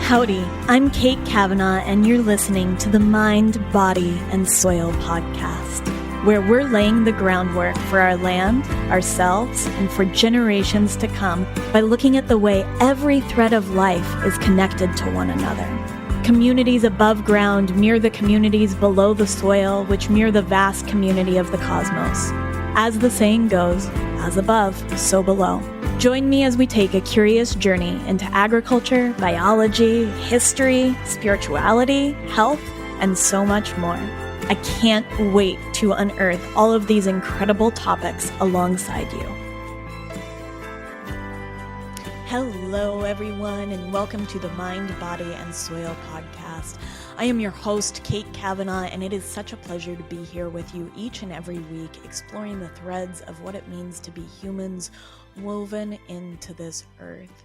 Howdy, I'm Kate Kavanaugh, and you're listening to the Mind, Body, and Soil podcast, where we're laying the groundwork for our land, ourselves, and for generations to come by looking at the way every thread of life is connected to one another. Communities above ground mirror the communities below the soil, which mirror the vast community of the cosmos. As the saying goes, as above, so below. Join me as we take a curious journey into agriculture, biology, history, spirituality, health, and so much more. I can't wait to unearth all of these incredible topics alongside you. Hello, everyone, and welcome to the Mind, Body, and Soil podcast. I am your host, Kate Kavanaugh, and it is such a pleasure to be here with you each and every week, exploring the threads of what it means to be humans woven into this earth.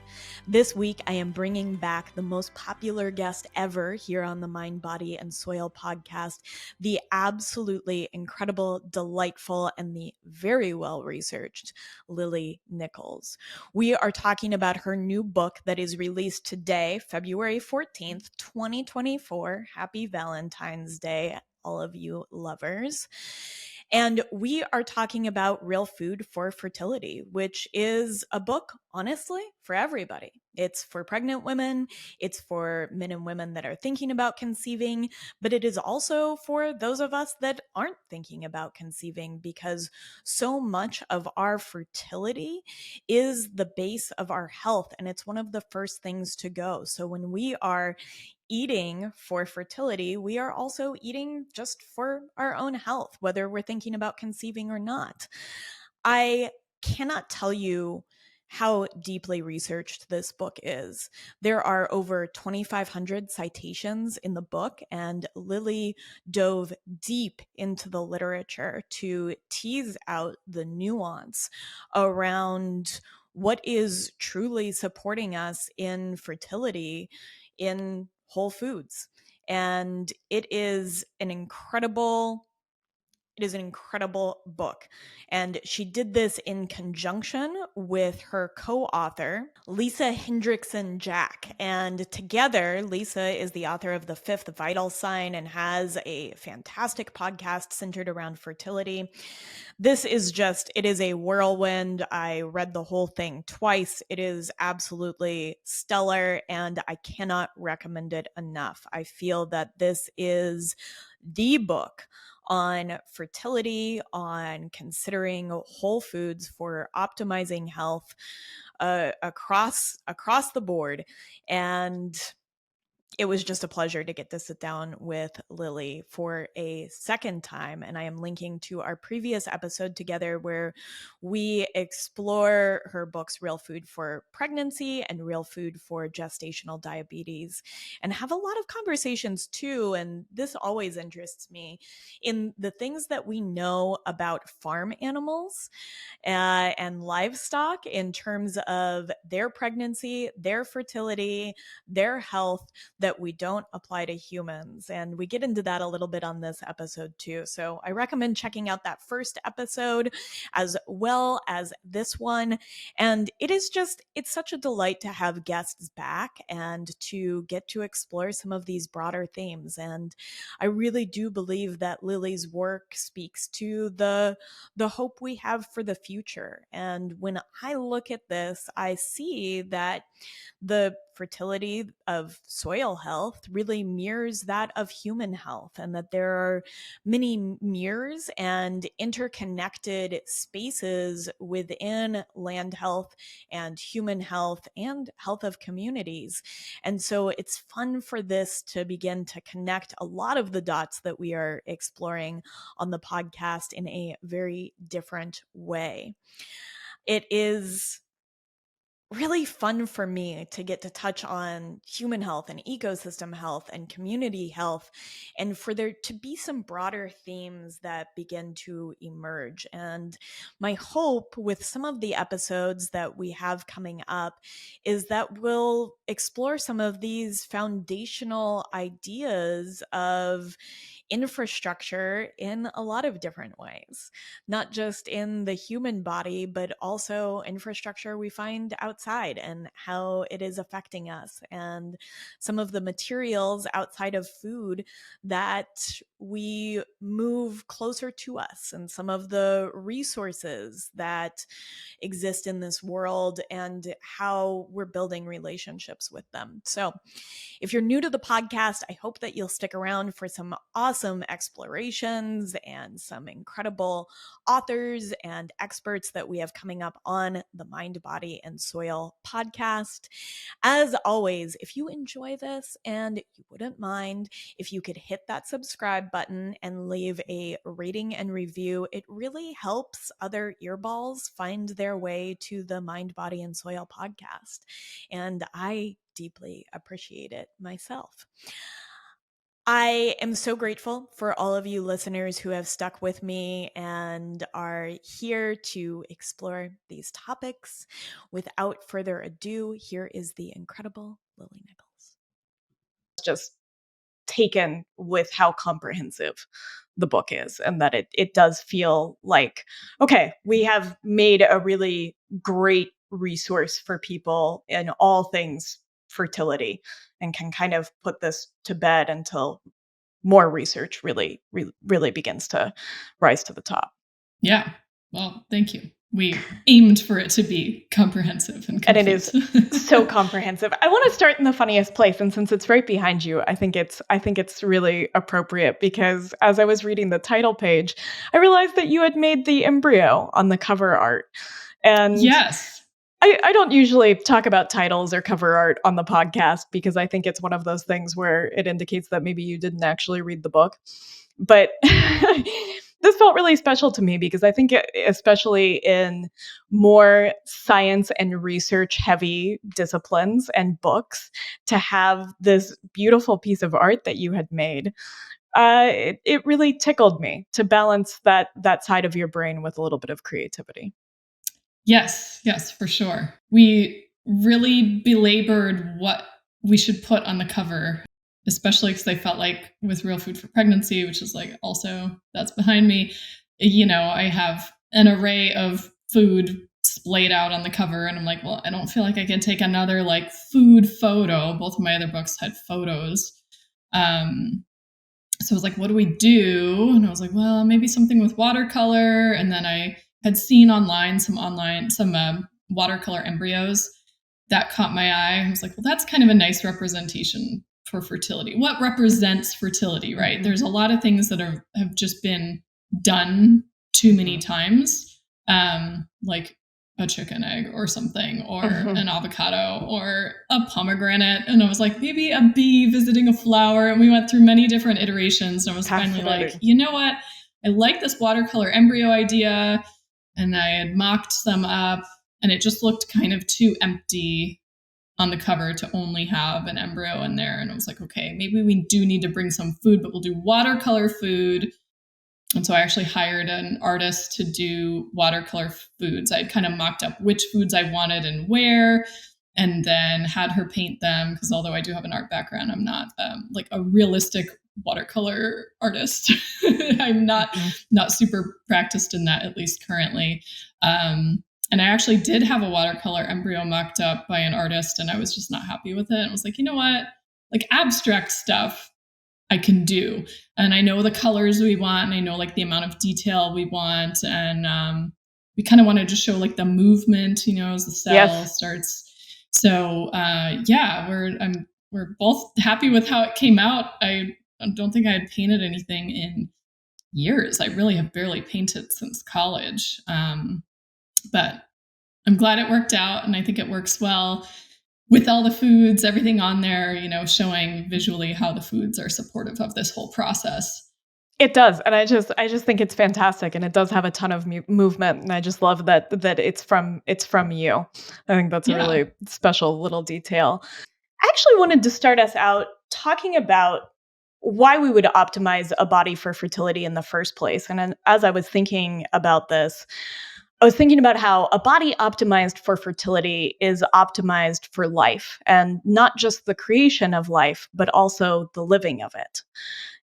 This week, I am bringing back the most popular guest ever here on the Mind, Body, and Soil podcast, the absolutely incredible, delightful, and the very well-researched Lily Nichols. We are talking about her new book that is released today, February 14th, 2024. Happy Valentine's Day, all of you lovers. And we are talking about Real Food for Fertility, which is a book, honestly, for everybody. It's for pregnant women, it's for men and women that are thinking about conceiving, but it is also for those of us that aren't thinking about conceiving, because so much of our fertility is the base of our health, and it's one of the first things to go. So when we are eating for fertility, we are also eating just for our own health, whether we're thinking about conceiving or not. I cannot tell you how deeply researched this book is. There are over 2,500 citations in the book, and Lily dove deep into the literature to tease out the nuance around what is truly supporting us in fertility in whole foods. And it is an incredible book. And she did this in conjunction with her co-author, Lisa Hendrickson Jack. And together, Lisa is the author of The Fifth Vital Sign and has a fantastic podcast centered around fertility. This is it is a whirlwind. I read the whole thing twice. It is absolutely stellar, and I cannot recommend it enough. I feel that this is the book on fertility, on considering whole foods for optimizing health across the board. And it was just a pleasure to get to sit down with Lily for a second time. And I am linking to our previous episode together where we explore her books, Real Food for Pregnancy and Real Food for Gestational Diabetes, and have a lot of conversations too. And this always interests me in the things that we know about farm animals and livestock in terms of their pregnancy, their fertility, their health, that we don't apply to humans. And we get into that a little bit on this episode too. So I recommend checking out that first episode as well as this one. And it's such a delight to have guests back and to get to explore some of these broader themes. And I really do believe that Lily's work speaks to the hope we have for the future. And when I look at this, I see that the fertility of soil health really mirrors that of human health, and that there are many mirrors and interconnected spaces within land health and human health and health of communities. And so it's fun for this to begin to connect a lot of the dots that we are exploring on the podcast in a very different way. It is really fun for me to get to touch on human health and ecosystem health and community health, and for there to be some broader themes that begin to emerge. And my hope with some of the episodes that we have coming up is that we'll explore some of these foundational ideas of infrastructure in a lot of different ways, not just in the human body, but also infrastructure we find outside and how it is affecting us, and some of the materials outside of food that we move closer to us, and some of the resources that exist in this world and how we're building relationships with them. So, if you're new to the podcast, I hope that you'll stick around for some awesome explorations and some incredible authors and experts that we have coming up on the Mind, Body, and Soil podcast. As always, if you enjoy this and you wouldn't mind if you could hit that subscribe button and leave a rating and review, it really helps other earballs find their way to the Mind, Body, and Soil podcast. And I deeply appreciate it myself. I am so grateful for all of you listeners who have stuck with me and are here to explore these topics. Without further ado, here is the incredible Lily Nichols. Just taken with how comprehensive the book is, and that it does feel like, okay, we have made a really great resource for people in all things fertility, and can kind of put this to bed until more research really begins to rise to the top. Yeah. Well, thank you. We aimed for it to be comprehensive and complete. And it is so comprehensive. I want to start in the funniest place, and since it's right behind you, I think it's really appropriate, because as I was reading the title page, I realized that you had made the embryo on the cover art. And yes. I don't usually talk about titles or cover art on the podcast, because I think it's one of those things where it indicates that maybe you didn't actually read the book. But this felt really special to me, because I think especially in more science and research heavy disciplines and books, to have this beautiful piece of art that you had made, it really tickled me to balance that side of your brain with a little bit of creativity. Yes, for sure. We really belabored what we should put on the cover, especially because I felt like with Real Food for Pregnancy, which is like also that's behind me, I have an array of food splayed out on the cover, and I'm like, well, I don't feel like I can take another like food photo. Both of my other books had photos. So I was like, what do we do? And I was like, well, maybe something with watercolor. And then I had seen some watercolor embryos that caught my eye. I was like, well, that's kind of a nice representation for fertility. What represents fertility, right? Mm-hmm. There's a lot of things that have just been done too many times, like a chicken egg or something, or an avocado or a pomegranate. And I was like, maybe a bee visiting a flower. And we went through many different iterations. And I was finally like, you know what? I like this watercolor embryo idea. And I had mocked them up, and it just looked kind of too empty on the cover to only have an embryo in there. And I was like, okay, maybe we do need to bring some food, but we'll do watercolor food. And so I actually hired an artist to do watercolor foods. I'd kind of mocked up which foods I wanted and where, and then had her paint them, because although I do have an art background, I'm not like a realistic watercolor artist. I'm not super practiced in that, at least currently. And I actually did have a watercolor embryo mocked up by an artist, and I was just not happy with it. I was like, you know what? Like abstract stuff I can do. And I know the colors we want, and I know like the amount of detail we want. And we kind of want to just show like the movement, as the cell starts. So we're both happy with how it came out. I don't think I had painted anything in years. I really have barely painted since college. But I'm glad it worked out, and I think it works well with all the foods, everything on there, showing visually how the foods are supportive of this whole process. It does. And I just think it's fantastic, and it does have a ton of movement. And I just love that it's from you. I think that's a really special little detail. I actually wanted to start us out talking about why we would optimize a body for fertility in the first place. And as I was thinking about this, I was thinking about how a body optimized for fertility is optimized for life, and not just the creation of life, but also the living of it.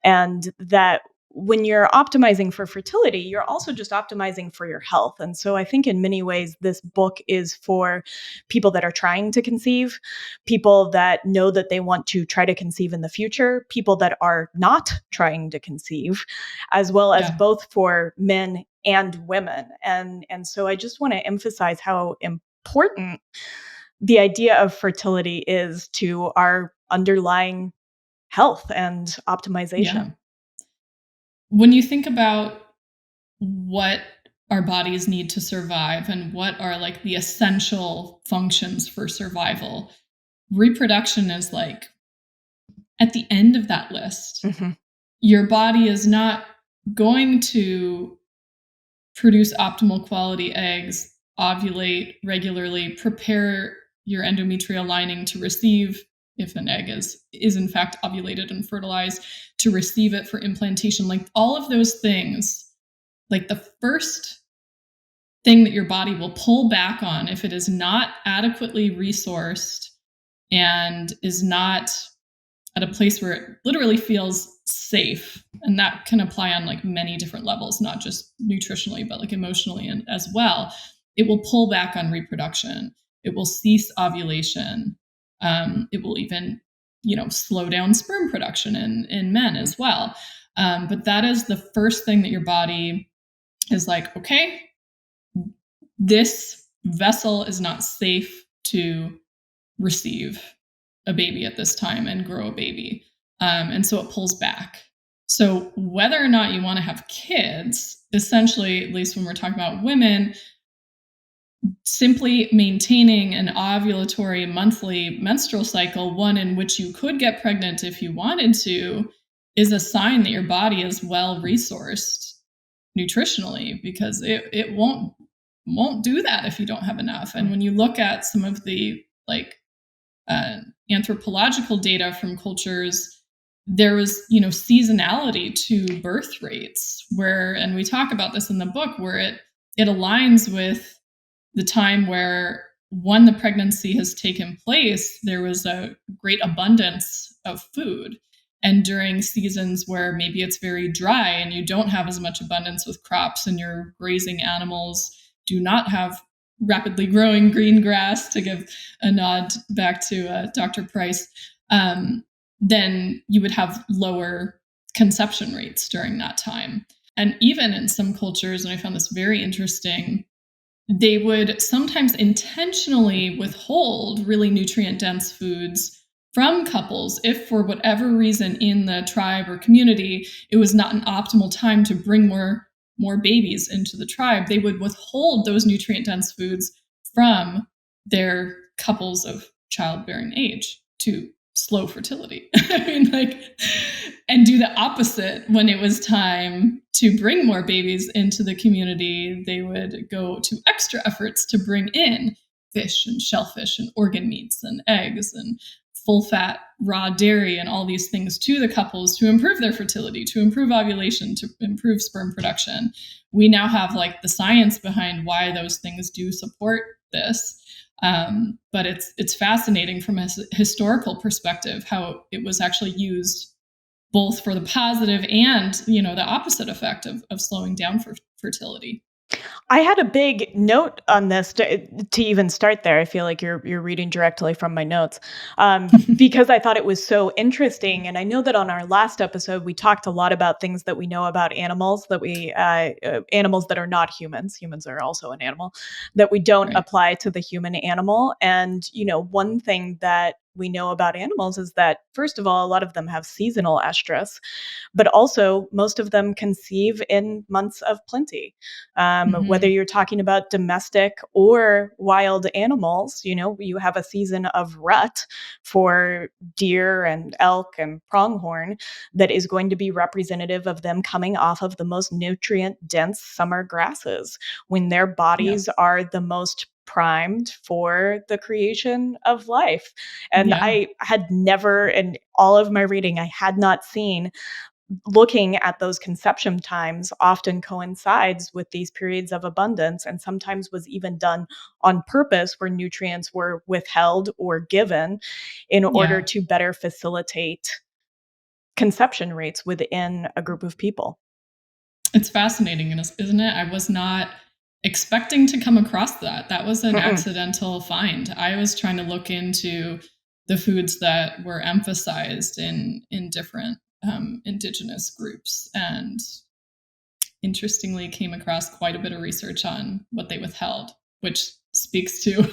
and that when you're optimizing for fertility, you're also just optimizing for your health. And so I think in many ways, this book is for people that are trying to conceive, people that know that they want to try to conceive in the future, people that are not trying to conceive, as well as Yeah. both for men and women. And so I just want to emphasize how important the idea of fertility is to our underlying health and Yeah. optimization. When you think about what our bodies need to survive and what are like the essential functions for survival, reproduction is like at the end of that list. Mm-hmm. Your body is not going to produce optimal quality eggs, ovulate regularly, prepare your endometrial lining to receive, if an egg is in fact ovulated and fertilized, to receive it for implantation. Like all of those things, like the first thing that your body will pull back on if it is not adequately resourced and is not at a place where it literally feels safe. And that can apply on like many different levels, not just nutritionally, but like emotionally and as well. It will pull back on reproduction. It will cease ovulation. It will even, slow down sperm production in men as well. But that is the first thing that your body is like, okay, this vessel is not safe to receive a baby at this time and grow a baby. And so it pulls back. So whether or not you want to have kids, essentially, at least when we're talking about women, simply maintaining an ovulatory monthly menstrual cycle, one in which you could get pregnant if you wanted to, is a sign that your body is well resourced nutritionally, because it won't do that if you don't have enough. And when you look at some of the anthropological data from cultures, there was seasonality to birth rates, and we talk about this in the book, where it aligns with the time where, when the pregnancy has taken place, there was a great abundance of food. And during seasons where maybe it's very dry and you don't have as much abundance with crops, and your grazing animals do not have rapidly growing green grass, to give a nod back to Dr. Price, then you would have lower conception rates during that time. And even in some cultures, and I found this very interesting, they would sometimes intentionally withhold really nutrient dense foods from couples if, for whatever reason, in the tribe or community, it was not an optimal time to bring more babies into the tribe. They would withhold those nutrient dense foods from their couples of childbearing age to slow fertility. I mean, and do the opposite when it was time to bring more babies into the community. They would go to extra efforts to bring in fish and shellfish and organ meats and eggs and full fat raw dairy and all these things to the couples to improve their fertility, to improve ovulation, to improve sperm production. We now have the science behind why those things do support this. But it's fascinating from a historical perspective how it was actually used both for the positive and the opposite effect of slowing down for fertility. I had a big note on this to even start there. I feel like you're reading directly from my notes, because I thought it was so interesting. And I know that on our last episode we talked a lot about things that we know about animals, that we animals that are not humans. Humans are also an animal, that we don't Right. apply to the human animal. And one thing that we know about animals is that, first of all, a lot of them have seasonal estrus, but also most of them conceive in months of plenty. Whether you're talking about domestic or wild animals, you have a season of rut for deer and elk and pronghorn that is going to be representative of them coming off of the most nutrient dense summer grasses when their bodies are the most primed for the creation of life. And Yeah. I had never, in all of my reading, I had not seen looking at those conception times often coincides with these periods of abundance, and sometimes was even done on purpose, where nutrients were withheld or given in order Yeah. to better facilitate conception rates within a group of people. It's fascinating, isn't it? I was not expecting to come across that. That was an accidental find. I was trying to look into the foods that were emphasized in different indigenous groups, and interestingly came across quite a bit of research on what they withheld, which speaks to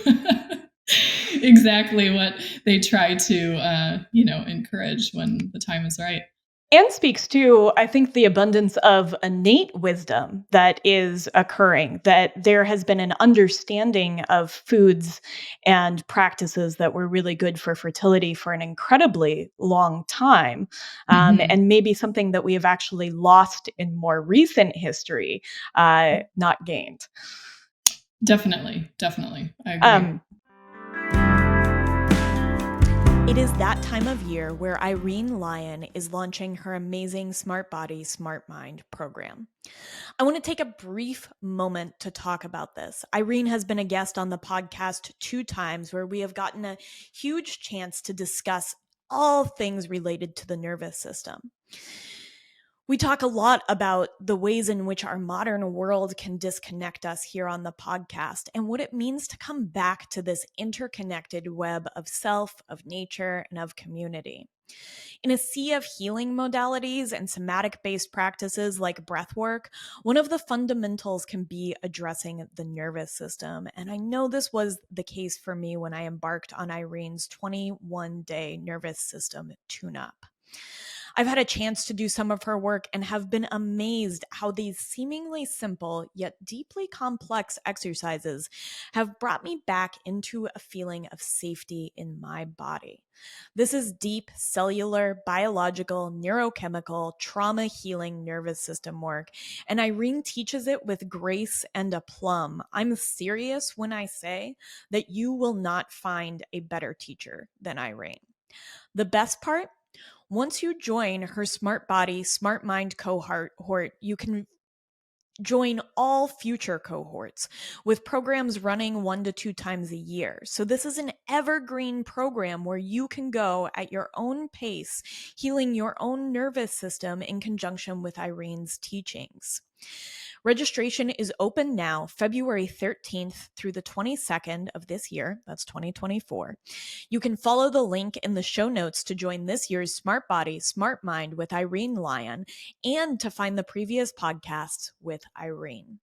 exactly what they try to encourage when the time is right. And speaks to, I think, the abundance of innate wisdom that is occurring, that there has been an understanding of foods and practices that were really good for fertility for an incredibly long time, and maybe something that we have actually lost in more recent history, not gained. Definitely. I agree. It is that time of year where Irene Lyon is launching her amazing Smart Body, Smart Mind program. I want to take a brief moment to talk about this. Irene has been a guest on the podcast 2 times where we have gotten a huge chance to discuss all things related to the nervous system. We talk a lot about the ways in which our modern world can disconnect us here on the podcast and what it means to come back to this interconnected web of self, of nature, and of community. In a sea of healing modalities and somatic-based practices like breathwork, one of the fundamentals can be addressing the nervous system. And I know this was the case for me when I embarked on Irene's 21-day nervous system tune-up. I've had a chance to do some of her work and have been amazed how these seemingly simple yet deeply complex exercises have brought me back into a feeling of safety in my body. This is deep cellular, biological, neurochemical, trauma healing nervous system work, and Irene teaches it with grace and aplomb. I'm serious when I say that you will not find a better teacher than Irene. The best part? Once you join her Smart Body, Smart Mind cohort, you can join all future cohorts with programs running 1 to 2 times a year. So this is an evergreen program where you can go at your own pace, healing your own nervous system in conjunction with Irene's teachings. Registration is open now, February 13th through the 22nd of this year. That's 2024. You can follow the link in the show notes to join this year's Smart Body, Smart Mind with Irene Lyon and to find the previous podcasts with Irene.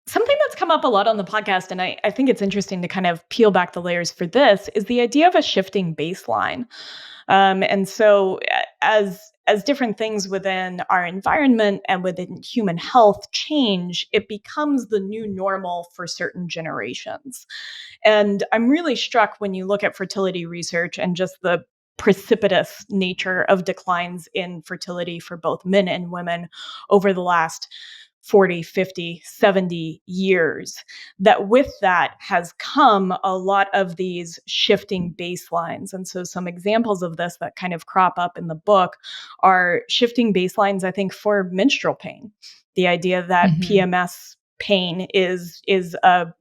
Something that's come up a lot on the podcast, and I think it's interesting to kind of peel back the layers for this, is the idea of a shifting baseline. And so as different things within our environment and within human health change, it becomes the new normal for certain generations. And I'm really struck when you look at fertility research and just the precipitous nature of declines in fertility for both men and women over the last 40, 50, 70 years, that with that has come a lot of these shifting baselines. And so some examples of this that kind of crop up in the book are shifting baselines, I think, for menstrual pain. The idea that PMS pain is a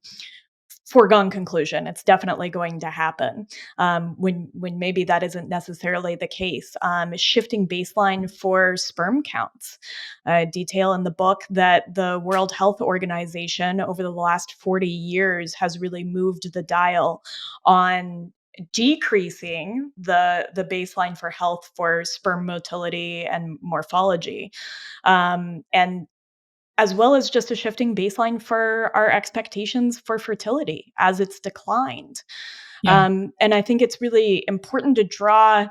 foregone conclusion. It's definitely going to happen when maybe that isn't necessarily the case. Shifting baseline for sperm counts. Detail in the book that the World Health Organization over the last 40 years has really moved the dial on decreasing the baseline for health for sperm motility and morphology. And as well as just a shifting baseline for our expectations for fertility as it's declined. Yeah. And I think it's really important to draw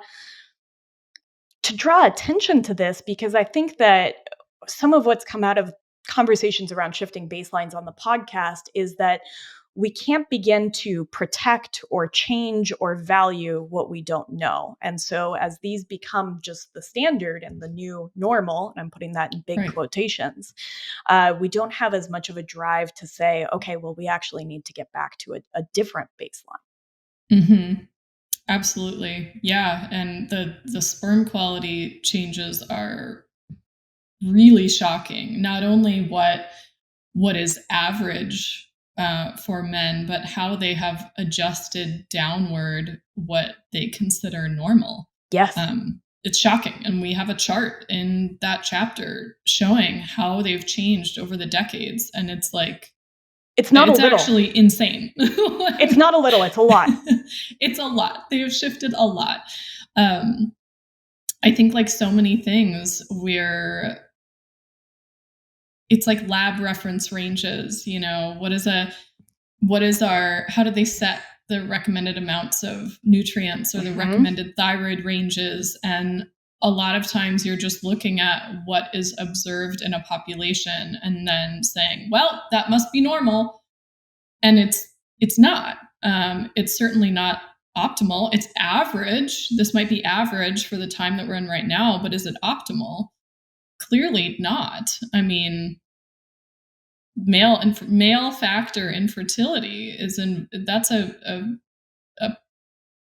attention to this, because I think that some of what's come out of conversations around shifting baselines on the podcast is that we can't begin to protect or change or value what we don't know. And so as these become just the standard and the new normal, and I'm putting that in big quotations, we don't have as much of a drive to say, okay, well, we actually need to get back to a different baseline. Absolutely. Yeah. And the sperm quality changes are really shocking. Not only what is average for men, but how they have adjusted downward what they consider normal. Yes. it's shocking. And we have a chart in that chapter showing how they've changed over the decades. And it's like, it's not a little. Actually insane. It's not a little, it's a lot. It's a lot. They have shifted a lot. I think like so many things where it's like lab reference ranges, you know, how do they set the recommended amounts of nutrients or the recommended thyroid ranges? And a lot of times you're just looking at what is observed in a population and then saying, well, that must be normal. And it's not. It's certainly not optimal. It's average. This might be average for the time that we're in right now, but is it optimal? Clearly not. I mean, male factor infertility that's a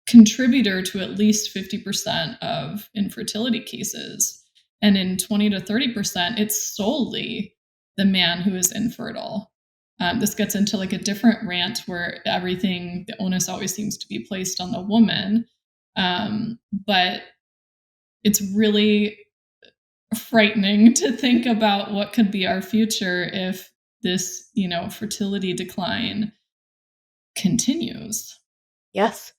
contributor to at least 50% of infertility cases. And in 20 to 30%, it's solely the man who is infertile. This gets into like a different rant where the onus always seems to be placed on the woman. But it's really frightening to think about what could be our future if this, fertility decline continues. Yes.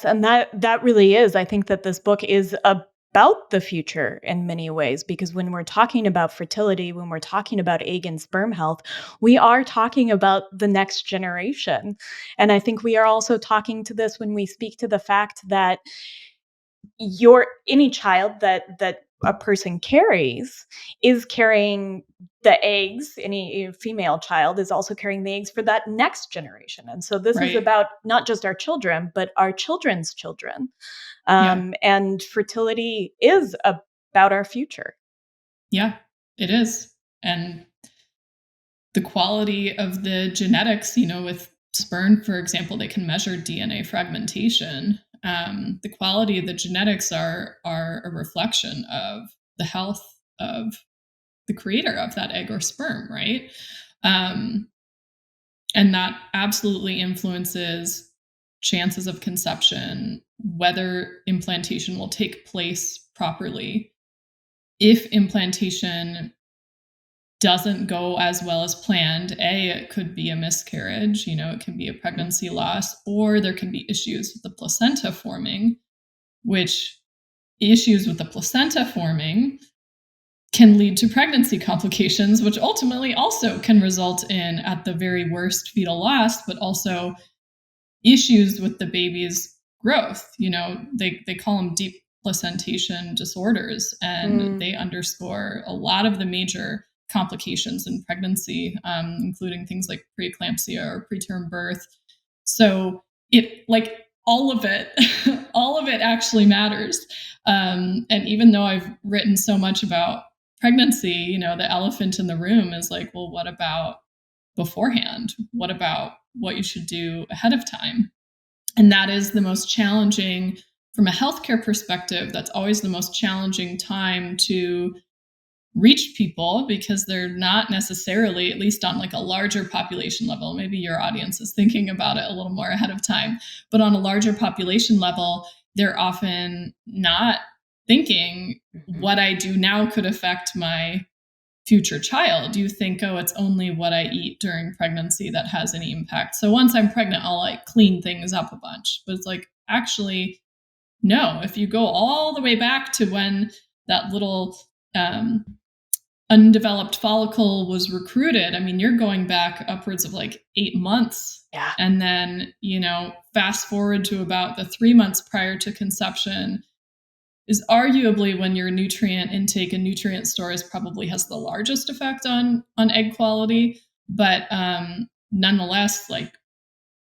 And that really is. I think that this book is about the future in many ways, because when we're talking about fertility, when we're talking about egg and sperm health, we are talking about the next generation. And I think we are also talking to this when we speak to the fact that any child that a person carries is carrying the eggs. Any female child is also carrying the eggs for that next generation. And so this is about not just our children, but our children's children. And fertility is about our future. Yeah, it is. And the quality of the genetics, with sperm, for example, they can measure DNA fragmentation. The quality of the genetics are a reflection of the health of the creator of that egg or sperm, right? And that absolutely influences chances of conception, whether implantation will take place properly. If implantation doesn't go as well as planned, it could be a miscarriage, it can be a pregnancy loss, or there can be issues with the placenta forming, which issues with the placenta forming can lead to pregnancy complications, which ultimately also can result in, at the very worst, fetal loss, but also issues with the baby's growth. They call them deep placentation disorders, and they underscore a lot of the major complications in pregnancy, including things like preeclampsia or preterm birth. So all of it actually matters. And even though I've written so much about pregnancy, the elephant in the room is like, well, what about beforehand? What about what you should do ahead of time? And that is the most challenging, from a healthcare perspective, that's always the most challenging time to reach people, because they're not necessarily, at least on like a larger population level, maybe your audience is thinking about it a little more ahead of time, but on a larger population level, they're often not thinking what I do now could affect my future child. You think, oh, it's only what I eat during pregnancy that has any impact. So once I'm pregnant, I'll like clean things up a bunch. But it's like, actually, no, if you go all the way back to when that little undeveloped follicle was recruited, I mean, you're going back upwards of like 8 months. Yeah. And then, fast forward to about the 3 months prior to conception is arguably when your nutrient intake and nutrient stores probably has the largest effect on egg quality. But nonetheless, like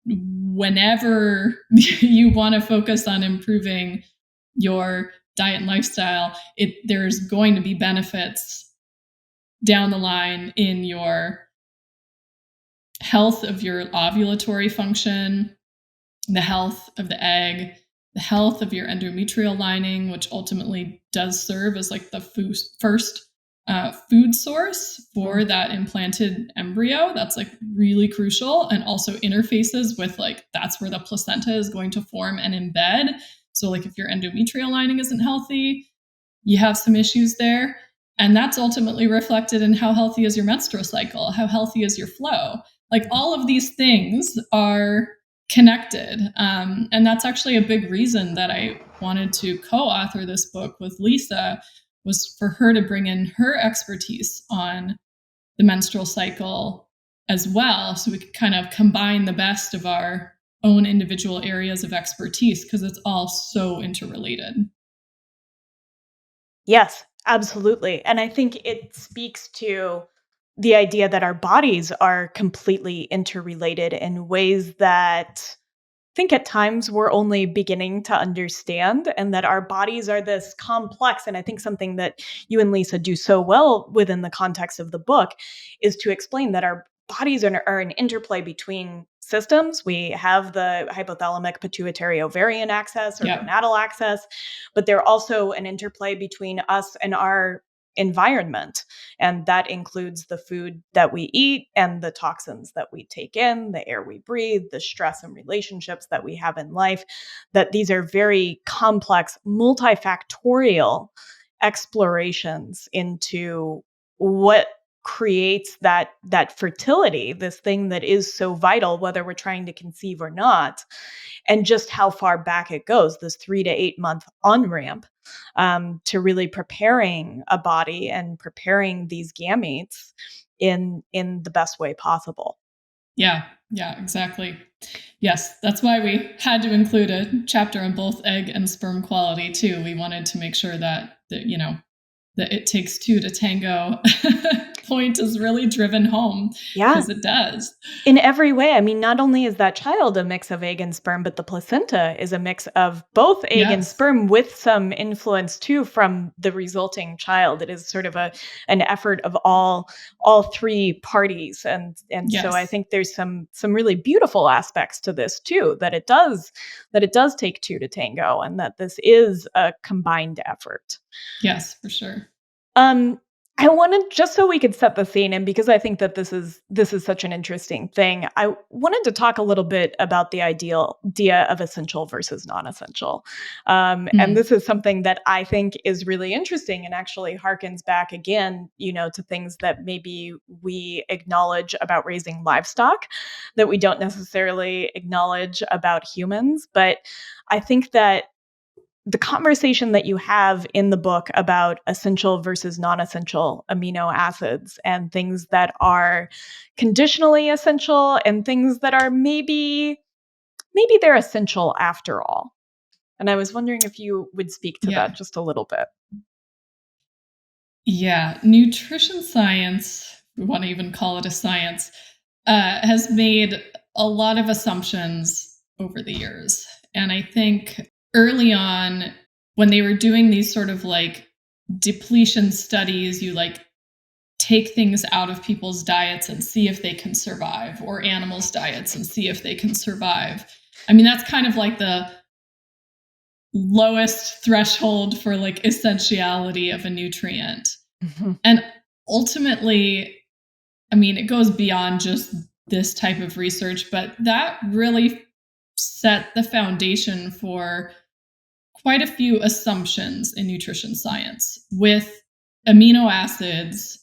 whenever you want to focus on improving your diet and lifestyle, there's going to be benefits down the line in your health of your ovulatory function, the health of the egg, the health of your endometrial lining, which ultimately does serve as like the first food source for that implanted embryo. That's like really crucial, and also interfaces with like, that's where the placenta is going to form and embed. So like if your endometrial lining isn't healthy, you have some issues there. And that's ultimately reflected in how healthy is your menstrual cycle, how healthy is your flow. Like all of these things are connected. And that's actually a big reason that I wanted to co-author this book with Lisa, was for her to bring in her expertise on the menstrual cycle as well. So we could kind of combine the best of our own individual areas of expertise, because it's all so interrelated. Yes, absolutely. And I think it speaks to the idea that our bodies are completely interrelated in ways that think at times we're only beginning to understand, and that our bodies are this complex. And I think something that you and Lisa do so well within the context of the book is to explain that our bodies are an interplay between systems. We have the hypothalamic pituitary ovarian axis or Yeah. gonadal axis, but they're also an interplay between us and our environment. And that includes the food that we eat and the toxins that we take in, the air we breathe, the stress and relationships that we have in life. That these are very complex, multifactorial explorations into what creates that fertility, this thing that is so vital, whether we're trying to conceive or not, and just how far back it goes, this 3 to 8 month on ramp to really preparing a body and preparing these gametes in the best way possible. Yeah, yeah, exactly. Yes, that's why we had to include a chapter on both egg and sperm quality too. We wanted to make sure that that it takes two to tango point is really driven home, Yeah, because it does. in every way. I mean, not only is that child a mix of egg and sperm, but the placenta is a mix of both egg and Yes. sperm with some influence too from the resulting child. It is sort of an effort of all three parties. And so I Yes. think there's some really beautiful aspects to this too, that it does take two to tango, and that this is a combined effort. Yes, for sure. Um, I wanted, just so we could set the scene, and because I think that this is such an interesting thing, I wanted to talk a little bit about the idea of essential versus non-essential. And Mm. this is something that I think is really interesting and actually harkens back again, to things that maybe we acknowledge about raising livestock that we don't necessarily acknowledge about humans. But I think that the conversation that you have in the book about essential versus non-essential amino acids, and things that are conditionally essential and things that are maybe they're essential after all. And I was wondering if you would speak to Yeah. that just a little bit. Yeah. Nutrition science, we want to even call it a science, has made a lot of assumptions over the years. And I think early on, when they were doing these sort of like depletion studies, you like take things out of people's diets and see if they can survive, or animals' diets and see if they can survive. I mean, that's kind of like the lowest threshold for like essentiality of a nutrient. Mhm. And ultimately, I mean, it goes beyond just this type of research, but that really set the foundation for quite a few assumptions in nutrition science. With amino acids,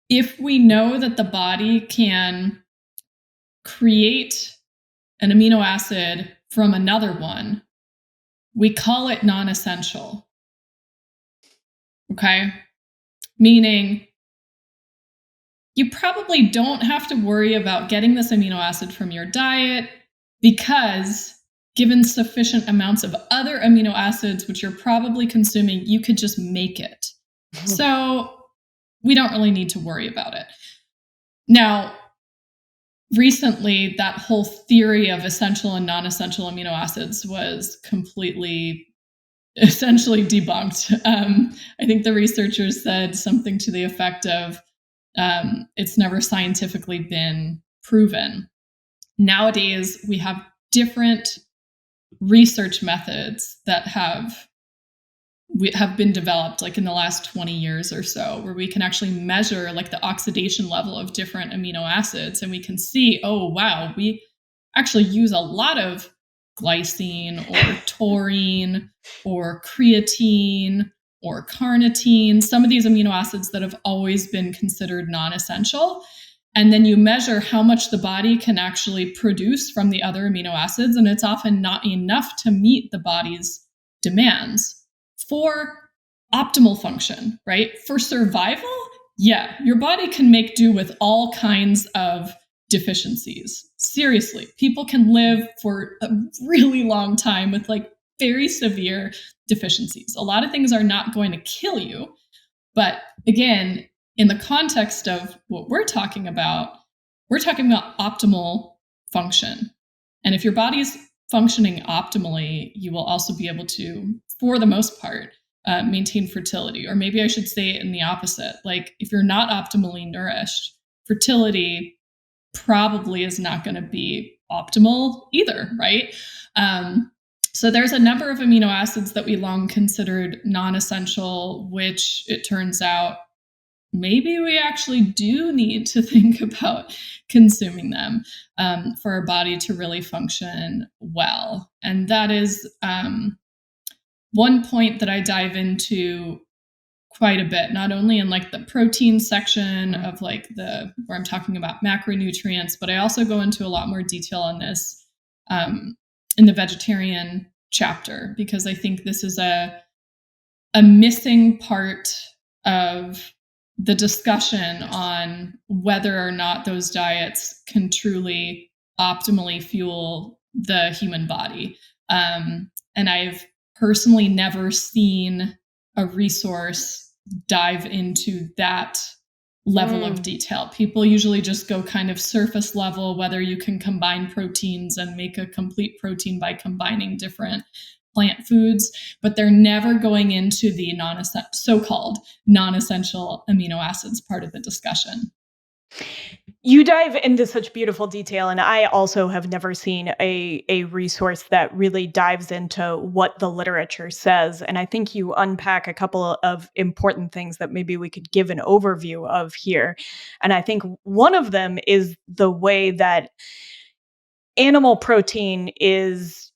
if we know that the body can create an amino acid from another one, we call it non essential. Okay. Meaning you probably don't have to worry about getting this amino acid from your diet, because given sufficient amounts of other amino acids, which you're probably consuming, you could just make it. So we don't really need to worry about it. Now, recently, that whole theory of essential and non essential amino acids was completely, essentially debunked. I think the researchers said something to the effect of it's never scientifically been proven. Nowadays, we have different research methods that have been developed like in the last 20 years or so, where we can actually measure like the oxidation level of different amino acids, and we can see, oh wow, we actually use a lot of glycine or taurine or creatine or carnitine, some of these amino acids that have always been considered non-essential. And then you measure how much the body can actually produce from the other amino acids, and it's often not enough to meet the body's demands for optimal function, right? For survival, yeah, your body can make do with all kinds of deficiencies. Seriously, people can live for a really long time with like very severe deficiencies. A lot of things are not going to kill you. But again, in the context of what we're talking about optimal function. And if your body's functioning optimally, you will also be able to, for the most part, maintain fertility. Or maybe I should say it in the opposite. Like if you're not optimally nourished, fertility probably is not going to be optimal either, right? So there's a number of amino acids that we long considered non-essential, which it turns out maybe we actually do need to think about consuming them for our body to really function well. And that is one point that I dive into quite a bit, not only in like the protein section of like where I'm talking about macronutrients, but I also go into a lot more detail on this in the vegetarian chapter, because I think this is a missing part of the discussion on whether or not those diets can truly optimally fuel the human body. And I've personally never seen a resource dive into that level of detail. People usually just go kind of surface level, whether you can combine proteins and make a complete protein by combining different plant foods, but they're never going into the so-called non-essential amino acids part of the discussion. You dive into such beautiful detail, and I also have never seen a resource that really dives into what the literature says. And I think you unpack a couple of important things that maybe we could give an overview of here. And I think one of them is the way that animal protein is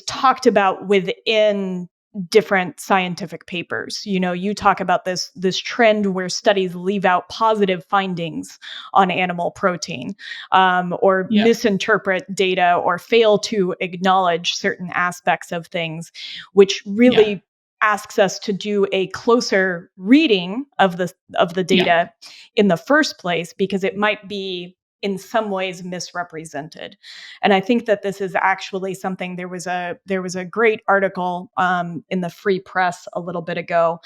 talked about within different scientific papers. You know, you talk about this trend where studies leave out positive findings on animal protein, or misinterpret data or fail to acknowledge certain aspects of things, which really asks us to do a closer reading of the data in the first place, because it might be in some ways misrepresented. And I think that this is actually something, there was a great article in the Free Press a little bit ago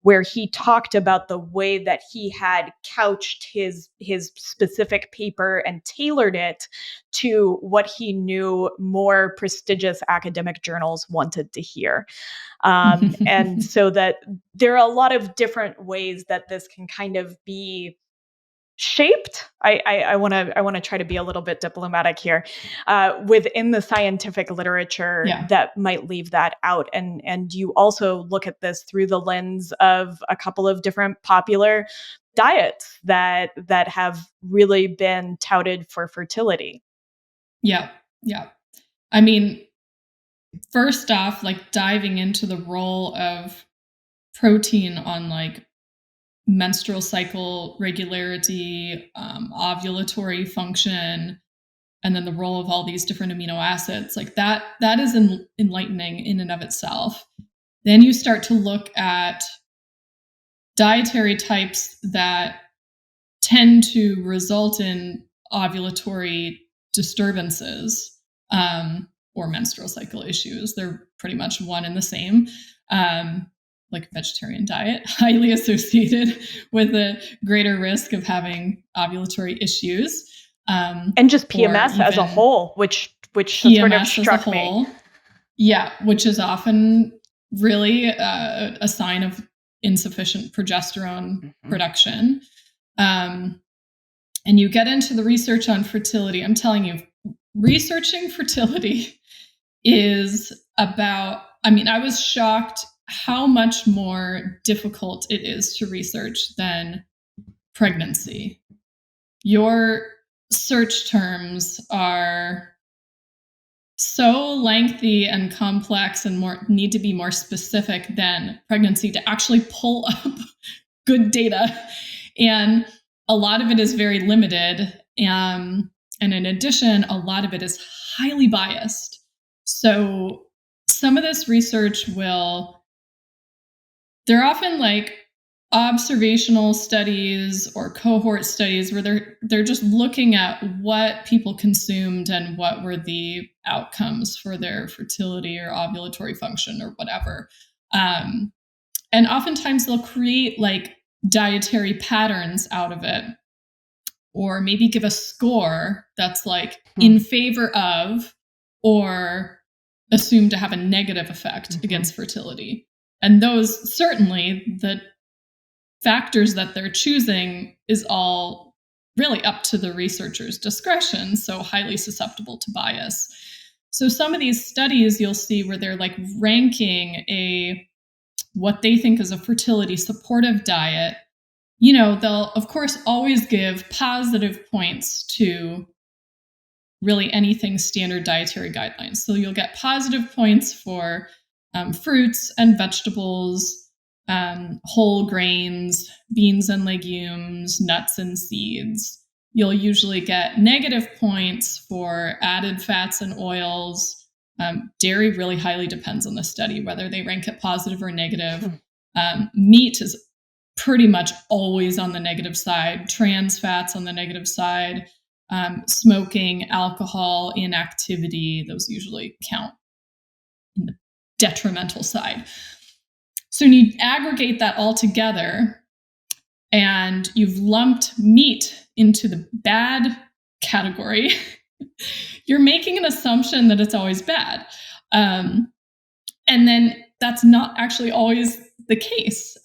where he talked about the way that he had couched his specific paper and tailored it to what he knew more prestigious academic journals wanted to hear. And so that there are a lot of different ways that this can kind of be shaped. I want to try to be a little bit diplomatic here within the scientific literature that might leave that out, and you also look at this through the lens of a couple of different popular diets that have really been touted for fertility. Yeah. I mean, first off, like diving into the role of protein on like menstrual cycle regularity, ovulatory function, and then the role of all these different amino acids, like that is enlightening in and of itself. Then you start to look at dietary types that tend to result in ovulatory disturbances or menstrual cycle issues. They're pretty much one and the same. Like a vegetarian diet, highly associated with a greater risk of having ovulatory issues. And just PMS as a whole, which PMS sort of struck me. Yeah, which is often really a sign of insufficient progesterone production. And you get into the research on fertility. I'm telling you, researching fertility is about, I mean, I was shocked how much more difficult it is to research than pregnancy. Your search terms are so lengthy and complex and need to be more specific than pregnancy to actually pull up good data. And a lot of it is very limited. And in addition, a lot of it is highly biased. So some of this research they're often like observational studies or cohort studies where they're just looking at what people consumed and what were the outcomes for their fertility or ovulatory function or whatever. And oftentimes they'll create like dietary patterns out of it, or maybe give a score that's like in favor of or assumed to have a negative effect against fertility. And those, certainly, the factors that they're choosing is all really up to the researcher's discretion, so highly susceptible to bias. So some of these studies you'll see where they're like ranking what they think is a fertility supportive diet. They'll of course always give positive points to really anything standard dietary guidelines. So you'll get positive points for fruits and vegetables, whole grains, beans and legumes, nuts and seeds. You'll usually get negative points for added fats and oils. Dairy really highly depends on the study, whether they rank it positive or negative. Meat is pretty much always on the negative side. Trans fats on the negative side. Smoking, alcohol, inactivity, those usually count in the detrimental side. So when you aggregate that all together and you've lumped meat into the bad category, you're making an assumption that it's always bad. And then that's not actually always the case.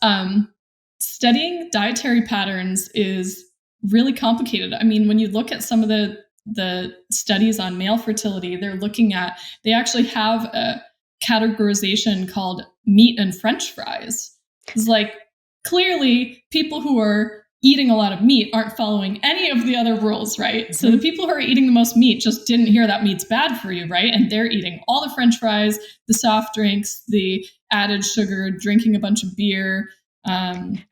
Studying dietary patterns is really complicated. I mean, when you look at some of the studies on male fertility, they actually have a categorization called meat and French fries. It's like, clearly people who are eating a lot of meat aren't following any of the other rules, right? Mm-hmm. So the people who are eating the most meat just didn't hear that meat's bad for you, right? And they're eating all the French fries, the soft drinks, the added sugar, drinking a bunch of beer, and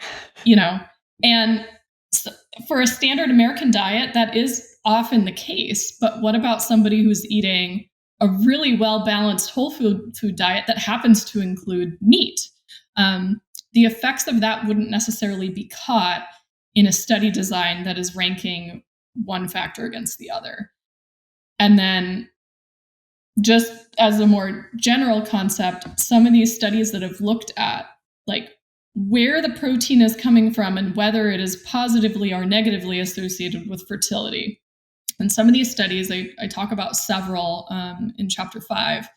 so for a standard American diet, that is often the case. But what about somebody who's eating a really well-balanced whole food diet that happens to include meat? The effects of that wouldn't necessarily be caught in a study design that is ranking one factor against the other. And then just as a more general concept, some of these studies that have looked at like where the protein is coming from and whether it is positively or negatively associated with fertility. And some of these studies, I talk about several in chapter 5.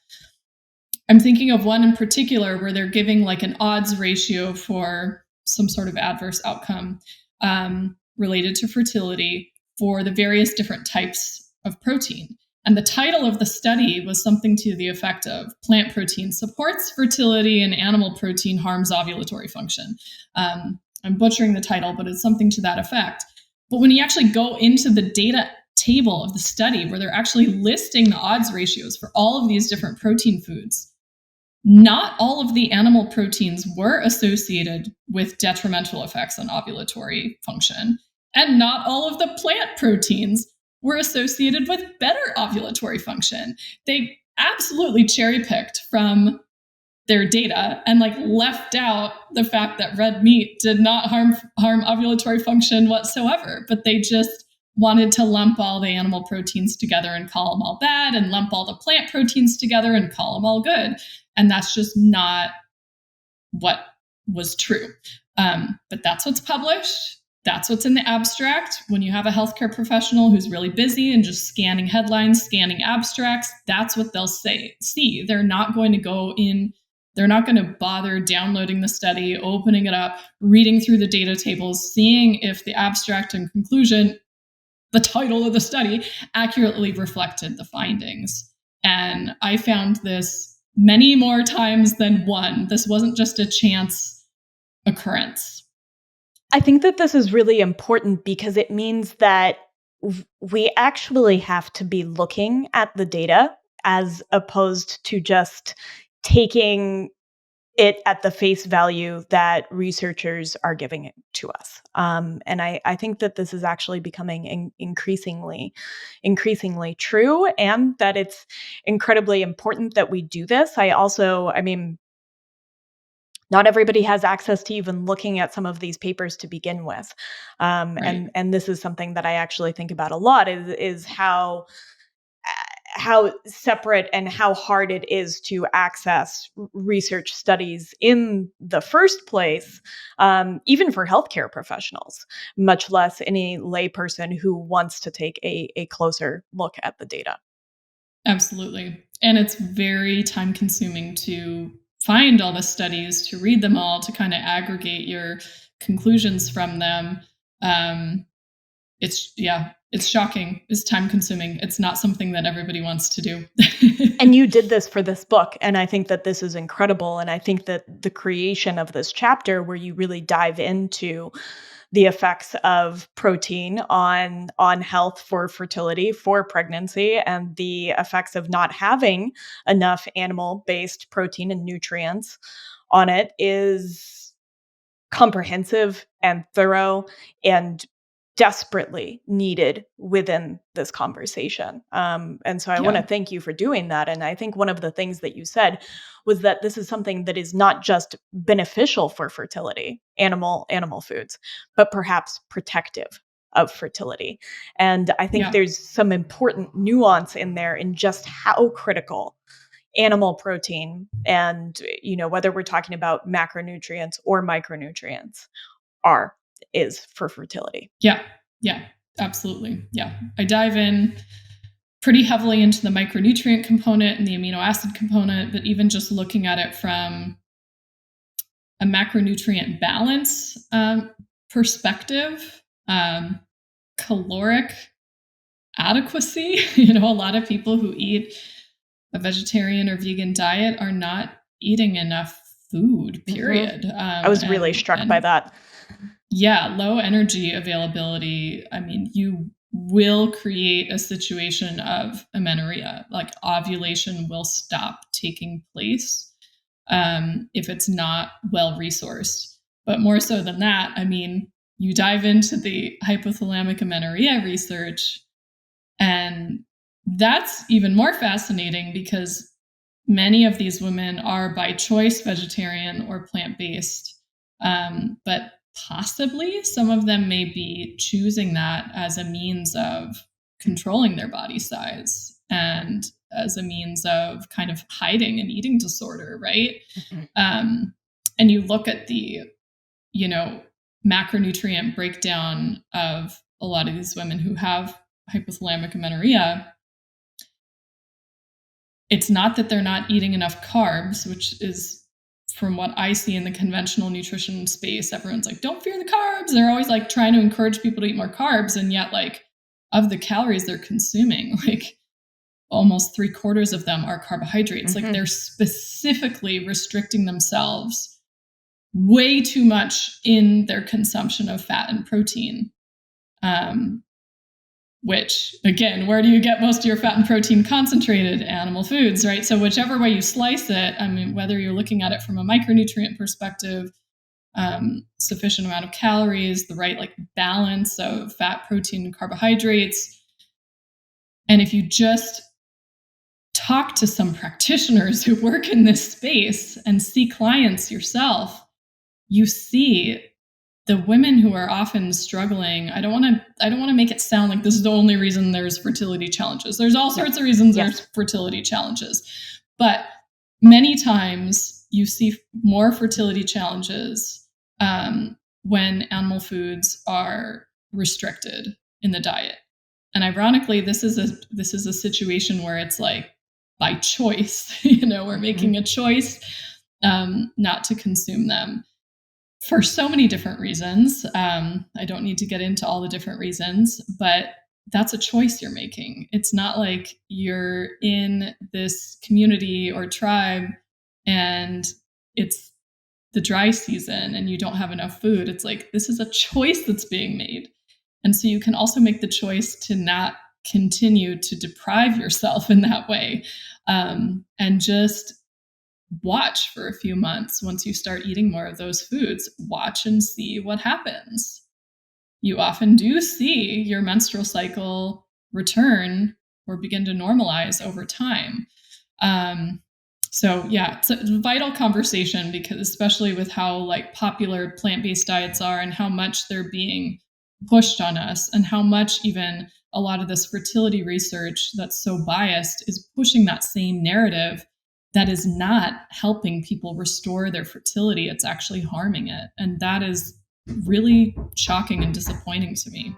I'm thinking of one in particular where they're giving like an odds ratio for some sort of adverse outcome related to fertility for the various different types of protein. And the title of the study was something to the effect of plant protein supports fertility and animal protein harms ovulatory function. I'm butchering the title, but it's something to that effect. But when you actually go into the data table of the study where they're actually listing the odds ratios for all of these different protein foods, not all of the animal proteins were associated with detrimental effects on ovulatory function, and not all of the plant proteins were associated with better ovulatory function. They absolutely cherry-picked from their data and like left out the fact that red meat did not harm ovulatory function whatsoever, but they just wanted to lump all the animal proteins together and call them all bad, and lump all the plant proteins together and call them all good. And that's just not what was true. But that's what's published. That's what's in the abstract. When you have a healthcare professional who's really busy and just scanning headlines, scanning abstracts, that's what they'll see. They're not going to go in. They're not going to bother downloading the study, opening it up, reading through the data tables, seeing if the abstract and conclusion, the title of the study, accurately reflected the findings. And I found this many more times than one. This wasn't just a chance occurrence. I think that this is really important because it means that we actually have to be looking at the data as opposed to just taking it at the face value that researchers are giving it to us. And I think that this is actually becoming increasingly true, and that it's incredibly important that we do this. I mean, not everybody has access to even looking at some of these papers to begin with. Right. And this is something that I actually think about a lot is how separate and how hard it is to access research studies in the first place, even for healthcare professionals, much less any layperson who wants to take a closer look at the data. Absolutely. And it's very time consuming to find all the studies, to read them all, to kind of aggregate your conclusions from them. It's shocking. It's time consuming. It's not something that everybody wants to do. And you did this for this book, and I think that this is incredible. And I think that the creation of this chapter where you really dive into the effects of protein on health, for fertility, for pregnancy, and the effects of not having enough animal-based protein and nutrients on it is comprehensive and thorough and desperately needed within this conversation. And so I want to Yeah. thank you for doing that. And I think one of the things that you said was that this is something that is not just beneficial for fertility, animal foods, but perhaps protective of fertility. And I think Yeah. there's some important nuance in there in just how critical animal protein and, whether we're talking about macronutrients or micronutrients is for fertility. Yeah. Yeah. Absolutely. Yeah. I dive in pretty heavily into the micronutrient component and the amino acid component, but even just looking at it from a macronutrient balance perspective, caloric adequacy. A lot of people who eat a vegetarian or vegan diet are not eating enough food, period. I was really struck by that. Yeah, low energy availability. I mean, you will create a situation of amenorrhea, like ovulation will stop taking place if it's not well resourced. But more so than that, I mean, you dive into the hypothalamic amenorrhea research, and that's even more fascinating because many of these women are by choice vegetarian or plant-based, but possibly some of them may be choosing that as a means of controlling their body size and as a means of kind of hiding an eating disorder, right? And you look at the, macronutrient breakdown of a lot of these women who have hypothalamic amenorrhea. It's not that they're not eating enough carbs, which is, from what I see in the conventional nutrition space, everyone's like, don't fear the carbs. They're always like trying to encourage people to eat more carbs. And yet, like, of the calories they're consuming, like almost 3/4 of them are carbohydrates. Like, they're specifically restricting themselves way too much in their consumption of fat and protein. Which, again, where do you get most of your fat and protein concentrated? Animal foods, right? So whichever way you slice it, I mean, whether you're looking at it from a micronutrient perspective, sufficient amount of calories, the right like balance of fat, protein, and carbohydrates. And if you just talk to some practitioners who work in this space and see clients yourself, you see the women who are often struggling. I don't want to make it sound like this is the only reason there's fertility challenges. There's all sorts of reasons there's fertility challenges. But many times you see more fertility challenges when animal foods are restricted in the diet. And ironically, this is a situation where it's like by choice. We're making a choice not to consume them for so many different reasons. I don't need to get into all the different reasons, but that's a choice you're making. It's not like you're in this community or tribe and it's the dry season and you don't have enough food. It's like, this is a choice that's being made. And so you can also make the choice to not continue to deprive yourself in that way. And just watch for a few months. Once you start eating more of those foods, watch and see what happens. You often do see your menstrual cycle return or begin to normalize over time. So yeah, it's a vital conversation, because especially with how like popular plant-based diets are and how much they're being pushed on us, and how much even a lot of this fertility research that's so biased is pushing that same narrative that is not helping people restore their fertility. It's actually harming it. And that is really shocking and disappointing to me.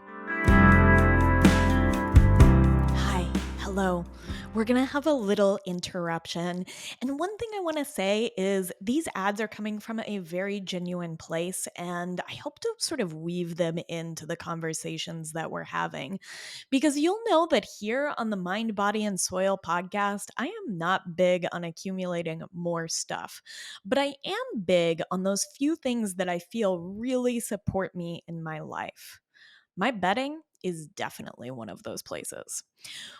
Hi, hello. We're going to have a little interruption. And one thing I want to say is these ads are coming from a very genuine place, and I hope to sort of weave them into the conversations that we're having. Because you'll know that here on the Mind, Body, and Soil podcast, I am not big on accumulating more stuff, but I am big on those few things that I feel really support me in my life. My bedding is definitely one of those places.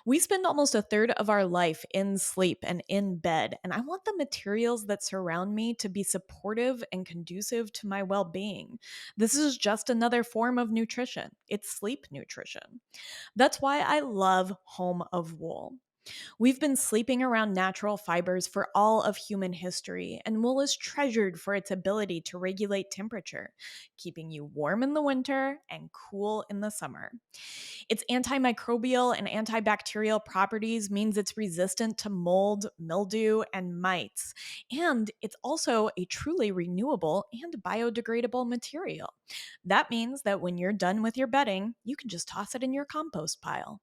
We spend almost a third of our life in sleep and in bed, and I want the materials that surround me to be supportive and conducive to my well being. This is just another form of nutrition. It's sleep nutrition. That's why I love Home of Wool. We've been sleeping around natural fibers for all of human history, and wool is treasured for its ability to regulate temperature, keeping you warm in the winter and cool in the summer. Its antimicrobial and antibacterial properties means it's resistant to mold, mildew, and mites. And it's also a truly renewable and biodegradable material. That means that when you're done with your bedding, you can just toss it in your compost pile.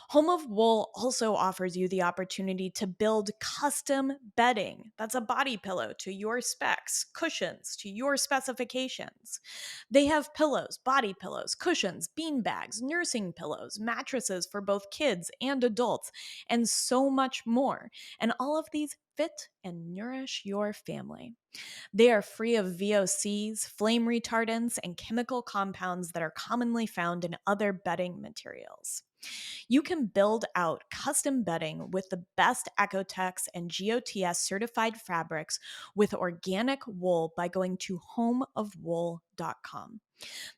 Home of Wool also offers you the opportunity to build custom bedding. That's a body pillow to your specs, cushions to your specifications. They have pillows, body pillows, cushions, bean bags, nursing pillows, mattresses for both kids and adults, and so much more. And all of these fit and nourish your family. They are free of VOCs, flame retardants, and chemical compounds that are commonly found in other bedding materials. You can build out custom bedding with the best Ecotex and GOTS certified fabrics with organic wool by going to homeofwool.com.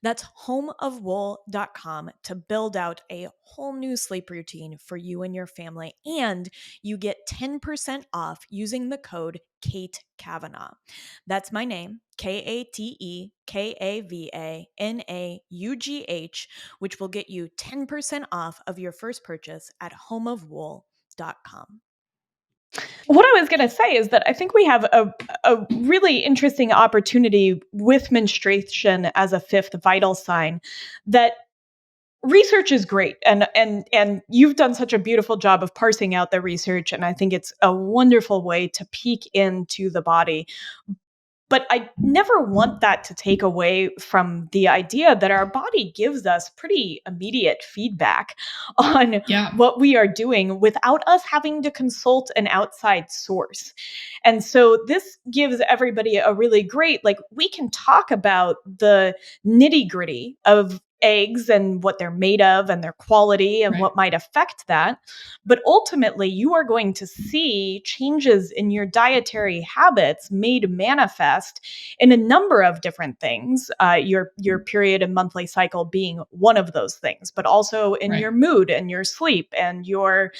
That's homeofwool.com to build out a whole new sleep routine for you and your family. And you get 10% off using the code Kate Kavanaugh. That's my name, KateKavaNaugh, which will get you 10% off of your first purchase at homeofwool.com. What I was going to say is that I think we have a really interesting opportunity with menstruation as a fifth vital sign. That research is great, and you've done such a beautiful job of parsing out the research, and I think it's a wonderful way to peek into the body. But I never want that to take away from the idea that our body gives us pretty immediate feedback on what we are doing without us having to consult an outside source. And so this gives everybody a really great, like, we can talk about the nitty gritty of eggs and what they're made of and their quality and what might affect that. But ultimately, you are going to see changes in your dietary habits made manifest in a number of different things, your period and monthly cycle being one of those things, but also in your mood and your sleep and your,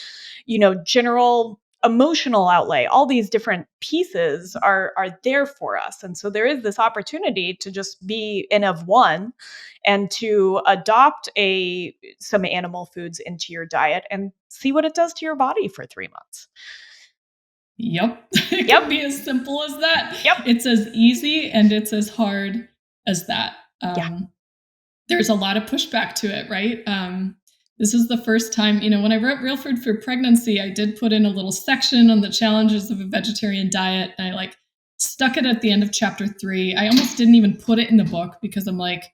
general emotional outlay. All these different pieces are there for us. And so there is this opportunity to just be N of one and to adopt some animal foods into your diet and see what it does to your body for 3 months. Yep. It can be as simple as that. Yep. It's as easy and it's as hard as that. There's a lot of pushback to it, right? This is the first time, when I wrote Real Food for Pregnancy, I did put in a little section on the challenges of a vegetarian diet. And I stuck it at the end of chapter 3. I almost didn't even put it in the book because I'm like,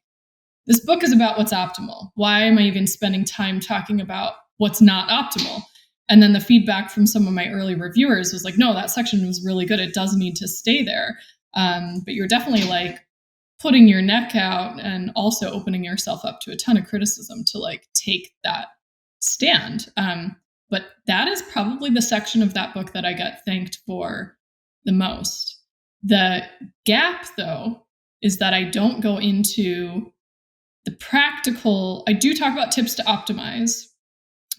this book is about what's optimal. Why am I even spending time talking about what's not optimal? And then the feedback from some of my early reviewers was like, no, that section was really good. It does need to stay there. But you're definitely putting your neck out and also opening yourself up to a ton of criticism to take that stand. But that is probably the section of that book that I got thanked for the most. The gap, though, is that I don't go into the practical. I do talk about tips to optimize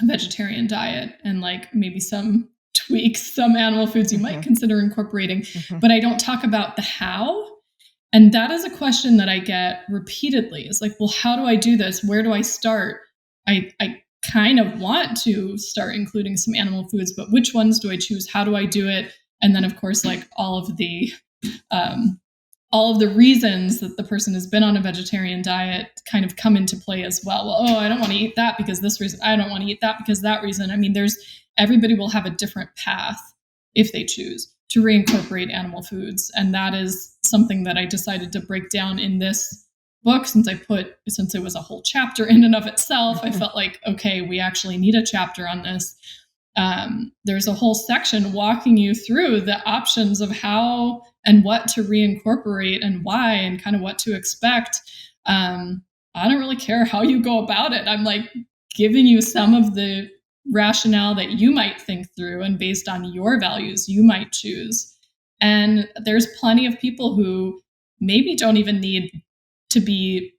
a vegetarian diet and like maybe some tweaks, some animal foods you might consider incorporating, but I don't talk about the how. And that is a question that I get repeatedly. It's like, well, how do I do this? Where do I start? I kind of want to start including some animal foods, but which ones do I choose? How do I do it? And then, of course, like all of the reasons that the person has been on a vegetarian diet kind of come into play as well. Well, oh, I don't want to eat that because this reason. I don't want to eat that because that reason. I mean, everybody will have a different path if they choose to reincorporate animal foods. And that is something that I decided to break down in this book since it was a whole chapter in and of itself. I felt like, okay, we actually need a chapter on this. There's a whole section walking you through the options of how and what to reincorporate and why and kind of what to expect. I don't really care how you go about it. I'm like giving you some of the rationale that you might think through, and based on your values, you might choose. And there's plenty of people who maybe don't even need to be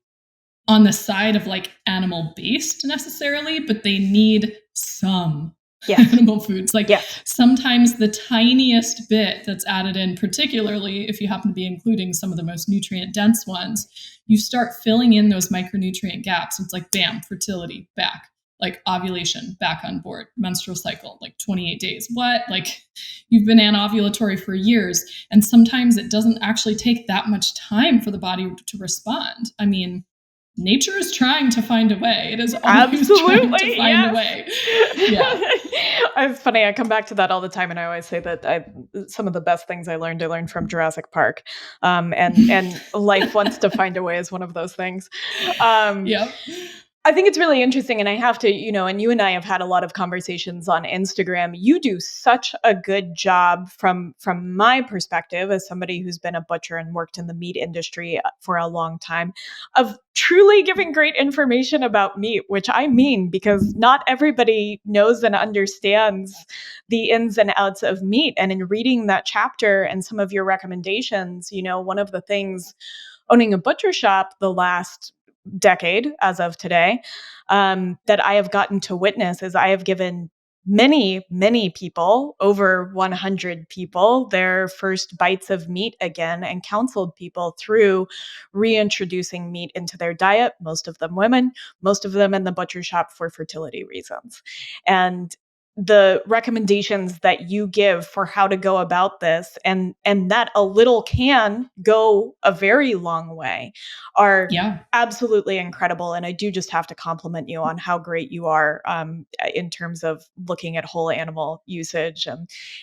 on the side of like animal based necessarily, but they need some animal foods. Like sometimes the tiniest bit that's added in, particularly if you happen to be including some of the most nutrient dense ones, you start filling in those micronutrient gaps. It's like, bam, fertility back, like ovulation back on board, menstrual cycle, like 28 days. What? Like you've been anovulatory for years. And sometimes it doesn't actually take that much time for the body to respond. I mean, nature is trying to find a way. It is always trying to find a way. Yeah. It's funny. I come back to that all the time, and I always say that some of the best things I learned from Jurassic Park, and life wants to find a way is one of those things. Yep. I think it's really interesting, and I have to, and you and I have had a lot of conversations on Instagram. You do such a good job from my perspective as somebody who's been a butcher and worked in the meat industry for a long time, of truly giving great information about meat, which I mean, because not everybody knows and understands the ins and outs of meat. And in reading that chapter and some of your recommendations, one of the things owning a butcher shop the last decade as of today, that I have gotten to witness is I have given many, many people, over 100 people, their first bites of meat again, and counseled people through reintroducing meat into their diet, most of them women, most of them in the butcher shop for fertility reasons. And the recommendations that you give for how to go about this, and that a little can go a very long way, are absolutely incredible. And I do just have to compliment you on how great you are in terms of looking at whole animal usage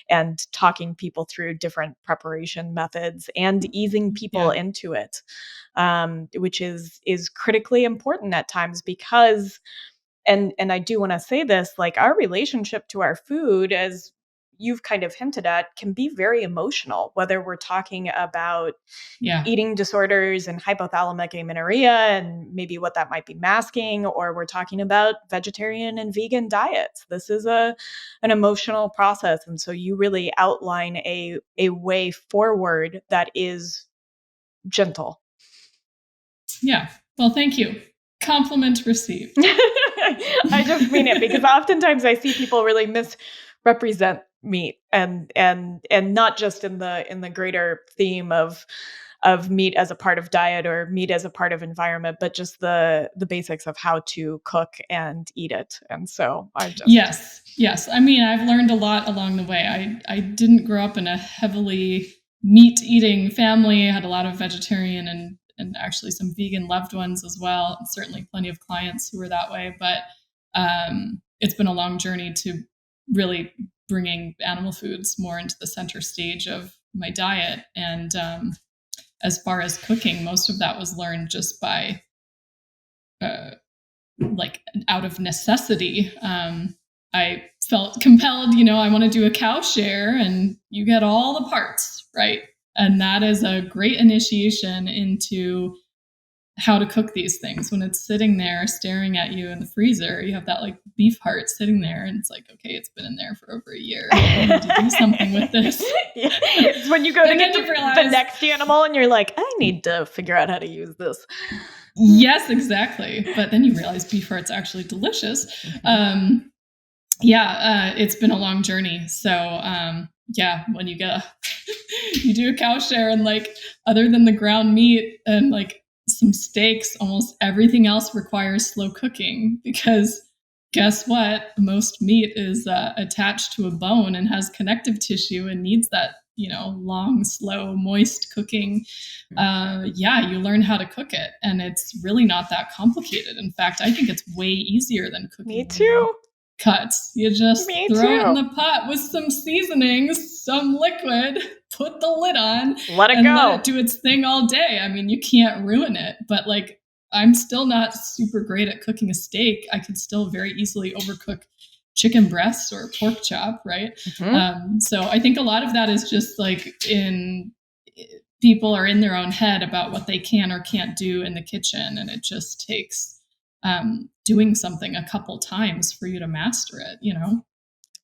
and talking people through different preparation methods and easing people into it, which is critically important at times because, and I do want to say this, like our relationship to our food, as you've kind of hinted at, can be very emotional, whether we're talking about eating disorders and hypothalamic amenorrhea and maybe what that might be masking, or we're talking about vegetarian and vegan diets. This is an emotional process. And so you really outline a way forward that is gentle. Yeah. Well, thank you. Compliment received. I just mean it because oftentimes I see people really misrepresent meat and not just in the greater theme of meat as a part of diet or meat as a part of environment, but just the basics of how to cook and eat it. And so I just yes. I mean, I've learned a lot along the way. I didn't grow up in a heavily meat eating family. I had a lot of vegetarian and actually some vegan loved ones as well. And certainly plenty of clients who were that way. But it's been a long journey to really bringing animal foods more into the center stage of my diet. And as far as cooking, most of that was learned just by like out of necessity. I felt compelled, I want to do a cow share, and you get all the parts, right? And that is a great initiation into how to cook these things. When it's sitting there staring at you in the freezer, you have that like beef heart sitting there, and it's like, okay, it's been in there for over a year. I need to do something with this. Yeah. It's when you go to get the next animal and you're like, I need to figure out how to use this. Yes, exactly. But then you realize beef heart's actually delicious. It's been a long journey. So when you get you do a cow share, and like other than the ground meat and like some steaks, almost everything else requires slow cooking, because guess what? Most meat is attached to a bone and has connective tissue and needs that, long, slow, moist cooking. You learn how to cook it, and it's really not that complicated. In fact, I think it's way easier than cooking. Me too. Cuts. You just throw it in the pot with some seasonings, some liquid, put the lid on, let it go. Let it do its thing all day. I mean, you can't ruin it, but like, I'm still not super great at cooking a steak. I could still very easily overcook chicken breasts or pork chop, right? Mm-hmm. So I think a lot of that is just like people are in their own head about what they can or can't do in the kitchen, and it just takes doing something a couple times for you to master it,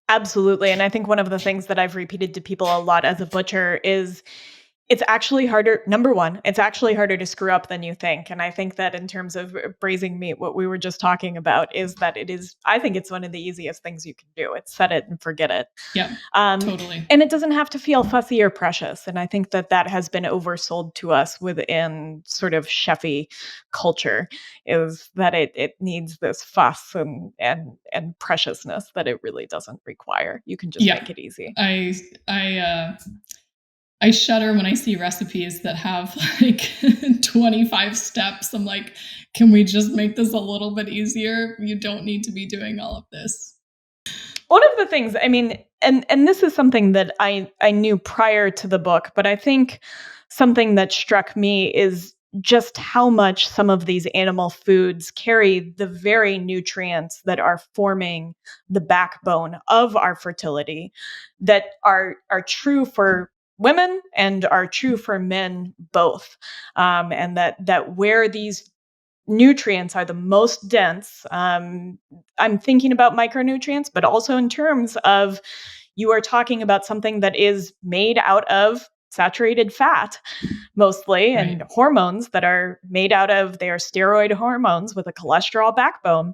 Absolutely. And I think one of the things that I've repeated to people a lot as a butcher is it's actually harder. Number one, it's actually harder to screw up than you think. And I think that in terms of braising meat, what we were just talking about is that I think it's one of the easiest things you can do. It's set it and forget it. Yeah, totally. And it doesn't have to feel fussy or precious. And I think that has been oversold to us within sort of chefy culture, is that it needs this fuss and preciousness that it really doesn't require. You can just make it easy. I shudder when I see recipes that have like 25 steps. I'm like, can we just make this a little bit easier? You don't need to be doing all of this. One of the things, I mean, and this is something that I knew prior to the book, but I think something that struck me is just how much some of these animal foods carry the very nutrients that are forming the backbone of our fertility, that are true for women and are true for men both, and that where these nutrients are the most dense. I'm thinking about micronutrients, but also in terms of, you are talking about something that is made out of saturated fat mostly, right, and hormones that are made out of, they are steroid hormones with a cholesterol backbone.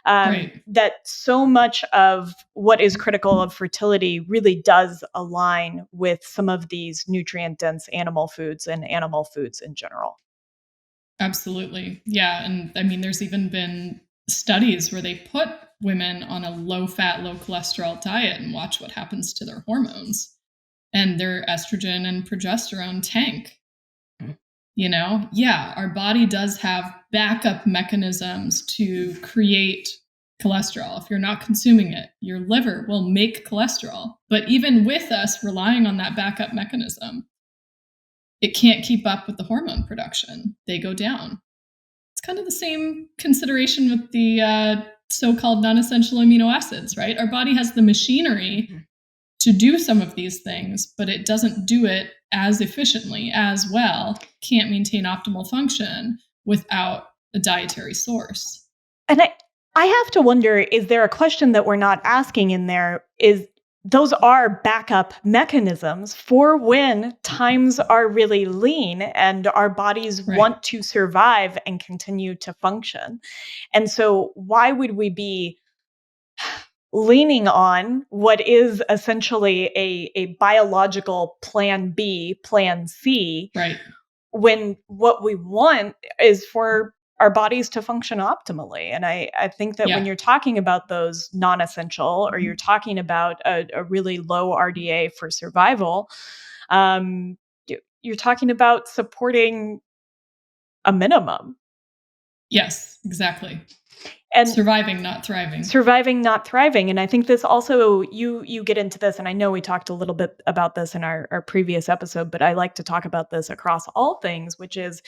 Right. That so much of what is critical of fertility really does align with some of these nutrient-dense animal foods and animal foods in general. Absolutely. Yeah. And I mean, there's even been studies where they put women on a low-fat, low-cholesterol diet and watch what happens to their hormones and their estrogen and progesterone tank. Our body does have backup mechanisms to create cholesterol. If you're not consuming it, your liver will make cholesterol. But even with us relying on that backup mechanism, it can't keep up with the hormone production. They go down. It's kind of the same consideration with the so-called non-essential amino acids, right? Our body has the machinery to do some of these things, but it doesn't do it as efficiently, as well, can't maintain optimal function without a dietary source. And I have to wonder, is there a question that we're not asking in there? Is those are backup mechanisms for when times are really lean and our bodies want to survive and continue to function. And so why would we be leaning on what is essentially a biological plan B, plan C, when what we want is for our bodies to function optimally? And I think that when you're talking about those non-essential, or you're talking about a really low RDA for survival, you're talking about supporting a minimum. Yes, exactly. And surviving, not thriving. Surviving, not thriving. And I think this also, you get into this, and I know we talked a little bit about this in our previous episode, but I like to talk about this across all things, which is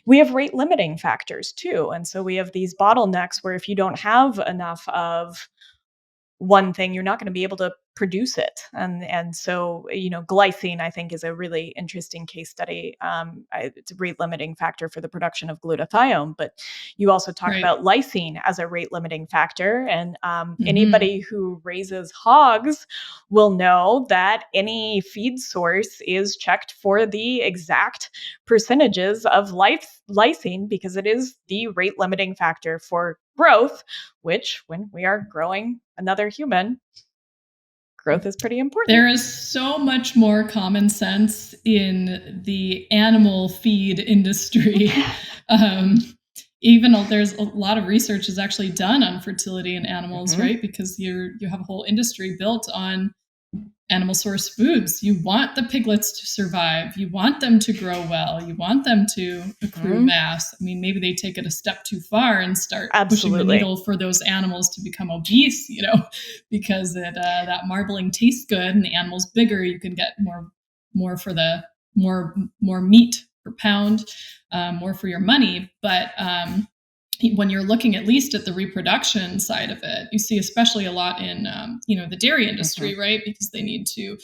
we have rate limiting factors too. And so we have these bottlenecks where if you don't have enough of one thing, you're not going to be able to produce it. And so, glycine, I think, is a really interesting case study. It's a rate limiting factor for the production of glutathione, but you also talk about lysine as a rate limiting factor. And anybody who raises hogs will know that any feed source is checked for the exact percentages of lysine, because it is the rate limiting factor for growth, which, when we are growing another human, growth is pretty important. There is so much more common sense in the animal feed industry. Even though there's a lot of research is actually done on fertility in animals, right? Because you have a whole industry built on animal source foods. You want the piglets to survive. You want them to grow well. You want them to accrue mass. I mean, maybe they take it a step too far and start pushing the needle for those animals to become obese, because that marbling tastes good and the animal's bigger. You can get more for the more meat per pound, more for your money. But when you're looking at least at the reproduction side of it, you see especially a lot in, the dairy industry, right? Because they need to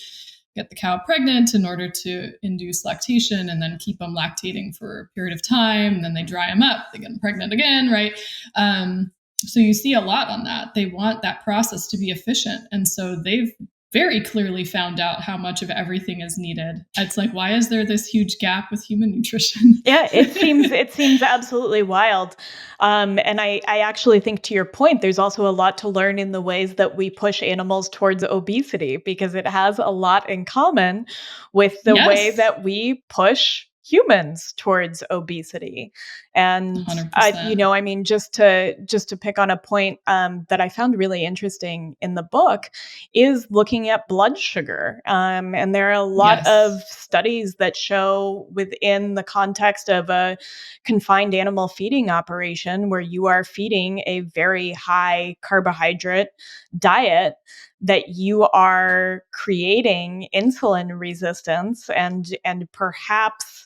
get the cow pregnant in order to induce lactation and then keep them lactating for a period of time. And then they dry them up, they get them pregnant again, right? So you see a lot on that. They want that process to be efficient. And so they've very clearly found out how much of everything is needed. It's like, why is there this huge gap with human nutrition? Yeah, it seems absolutely wild. And I actually think, to your point, there's also a lot to learn in the ways that we push animals towards obesity, because it has a lot in common with the way that we push humans towards obesity. And just to pick on a point that I found really interesting in the book is looking at blood sugar. And there are a lot of studies that show, within the context of a confined animal feeding operation where you are feeding a very high carbohydrate diet, that you are creating insulin resistance and perhaps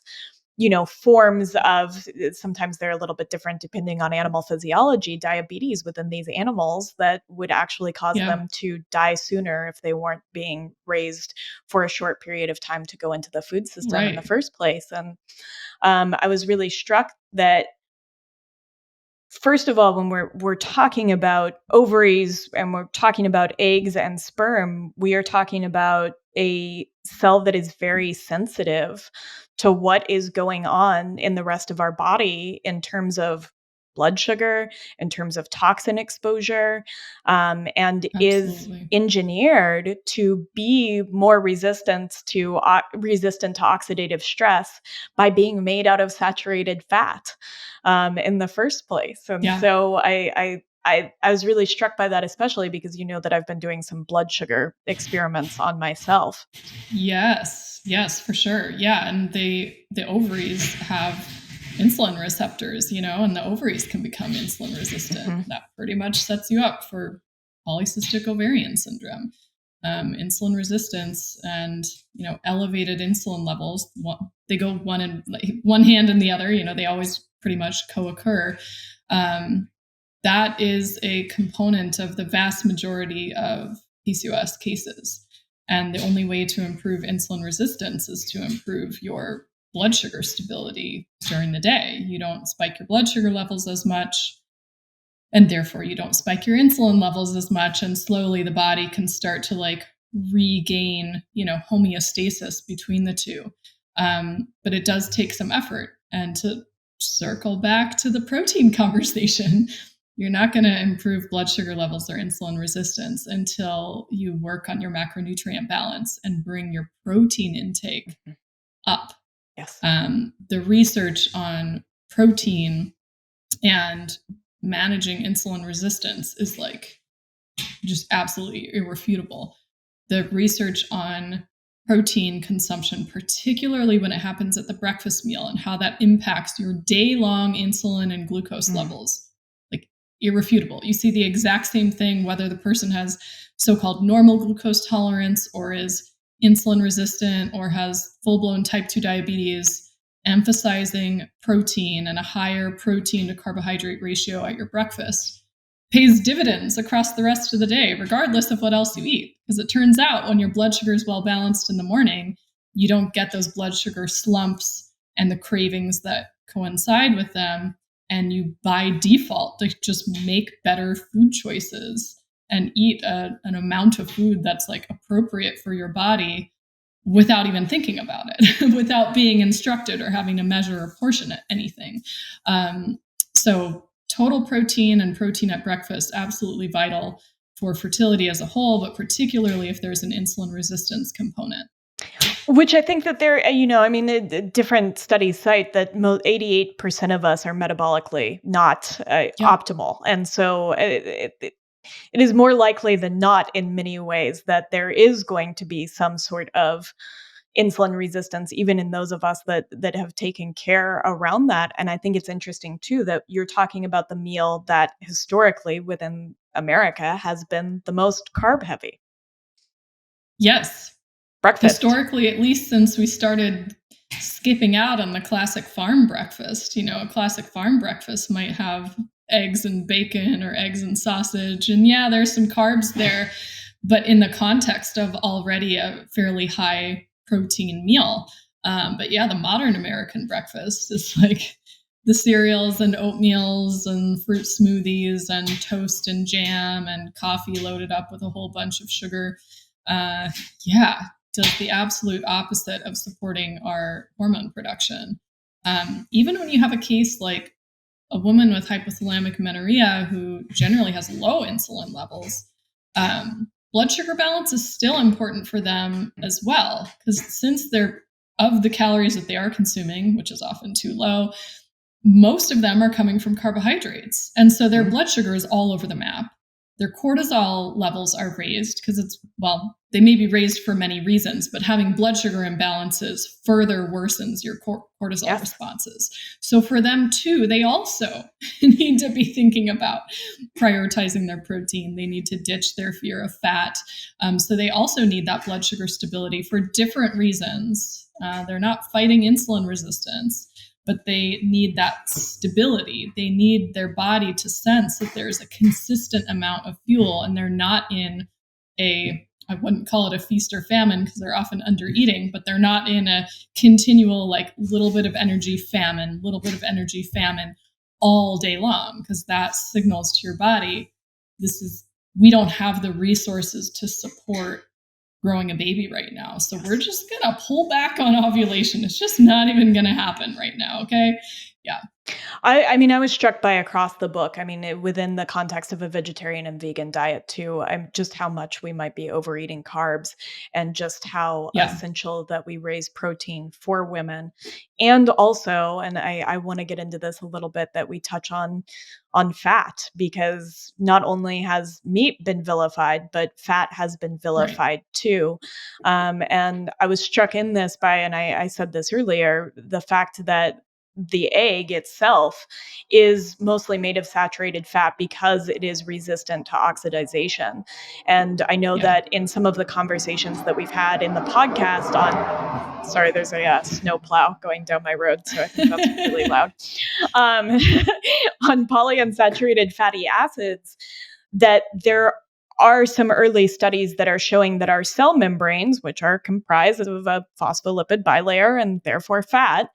forms of, sometimes they're a little bit different depending on animal physiology, diabetes within these animals that would actually cause them to die sooner if they weren't being raised for a short period of time to go into the food system in the first place. And I was really struck that, first of all, when we're talking about ovaries and we're talking about eggs and sperm, we are talking about a cell that is very sensitive to what is going on in the rest of our body in terms of blood sugar, in terms of toxin exposure, and is engineered to be more resistant to oxidative stress by being made out of saturated fat in the first place. And so I was really struck by that, especially because that I've been doing some blood sugar experiments on myself. Yes, for sure. Yeah, and the ovaries have insulin receptors, and the ovaries can become insulin resistant. That pretty much sets you up for polycystic ovarian syndrome. Insulin resistance and elevated insulin levels, they go one hand in the other. They always pretty much co-occur. That is a component of the vast majority of PCOS cases. And the only way to improve insulin resistance is to improve your blood sugar stability during the day. You don't spike your blood sugar levels as much, and therefore you don't spike your insulin levels as much. And slowly the body can start to regain, homeostasis between the two. But it does take some effort. And to circle back to the protein conversation, you're not going to improve blood sugar levels or insulin resistance until you work on your macronutrient balance and bring your protein intake up. Yes. The research on protein and managing insulin resistance is just absolutely irrefutable. The research on protein consumption, particularly when it happens at the breakfast meal and how that impacts your day-long insulin and glucose levels, irrefutable. You see the exact same thing whether the person has so-called normal glucose tolerance or is insulin resistant or has full-blown type 2 diabetes. Emphasizing protein and a higher protein to carbohydrate ratio at your breakfast pays dividends across the rest of the day, regardless of what else you eat. Because it turns out when your blood sugar is well balanced in the morning, you don't get those blood sugar slumps and the cravings that coincide with them. And you, by default, just make better food choices and eat an amount of food that's like appropriate for your body without even thinking about it, without being instructed or having to measure or portion anything. So total protein and protein at breakfast, absolutely vital for fertility as a whole, but particularly if there's an insulin resistance component. Which I think that there, different studies cite that 88% of us are metabolically not Yep. optimal. And so it is more likely than not in many ways that there is going to be some sort of insulin resistance, even in those of us that have taken care around that. And I think it's interesting too that you're talking about the meal that historically within America has been the most carb heavy. Yes. Breakfast. Historically, at least since we started skipping out on the classic farm breakfast, a classic farm breakfast might have eggs and bacon or eggs and sausage. And yeah, there's some carbs there, but in the context of already a fairly high protein meal. But yeah, the modern American breakfast is like the cereals and oatmeals and fruit smoothies and toast and jam and coffee loaded up with a whole bunch of sugar. Yeah, does the absolute opposite of supporting our hormone production. Even when you have a case like a woman with hypothalamic amenorrhea who generally has low insulin levels, blood sugar balance is still important for them as well, because since they're of the calories that they are consuming, which is often too low, most of them are coming from carbohydrates. And so their blood sugar is all over the map. Their cortisol levels are raised because they may be raised for many reasons, but having blood sugar imbalances further worsens your cortisol responses. So for them too, they also need to be thinking about prioritizing their protein. They need to ditch their fear of fat. So they also need that blood sugar stability for different reasons. They're not fighting insulin resistance, but they need that stability. They need their body to sense that there's a consistent amount of fuel and they're not in I wouldn't call it a feast or famine because they're often under eating, but they're not in a continual little bit of energy famine all day long, because that signals to your body, we don't have the resources to support growing a baby right now. So we're just going to pull back on ovulation. It's just not even going to happen right now. Okay. Yeah. I was struck by across the book. Within the context of a vegetarian and vegan diet too, just how much we might be overeating carbs and just how essential that we raise protein for women. And also, and I want to get into this a little bit, that we touch on fat, because not only has meat been vilified, but fat has been vilified too. And I was struck in this by, and I said this earlier, the fact that the egg itself is mostly made of saturated fat because it is resistant to oxidation. And I know that in some of the conversations that we've had in the podcast sorry, there's a snowplow going down my road, so I think that's really loud. On polyunsaturated fatty acids, that there are some early studies that are showing that our cell membranes, which are comprised of a phospholipid bilayer and therefore fat,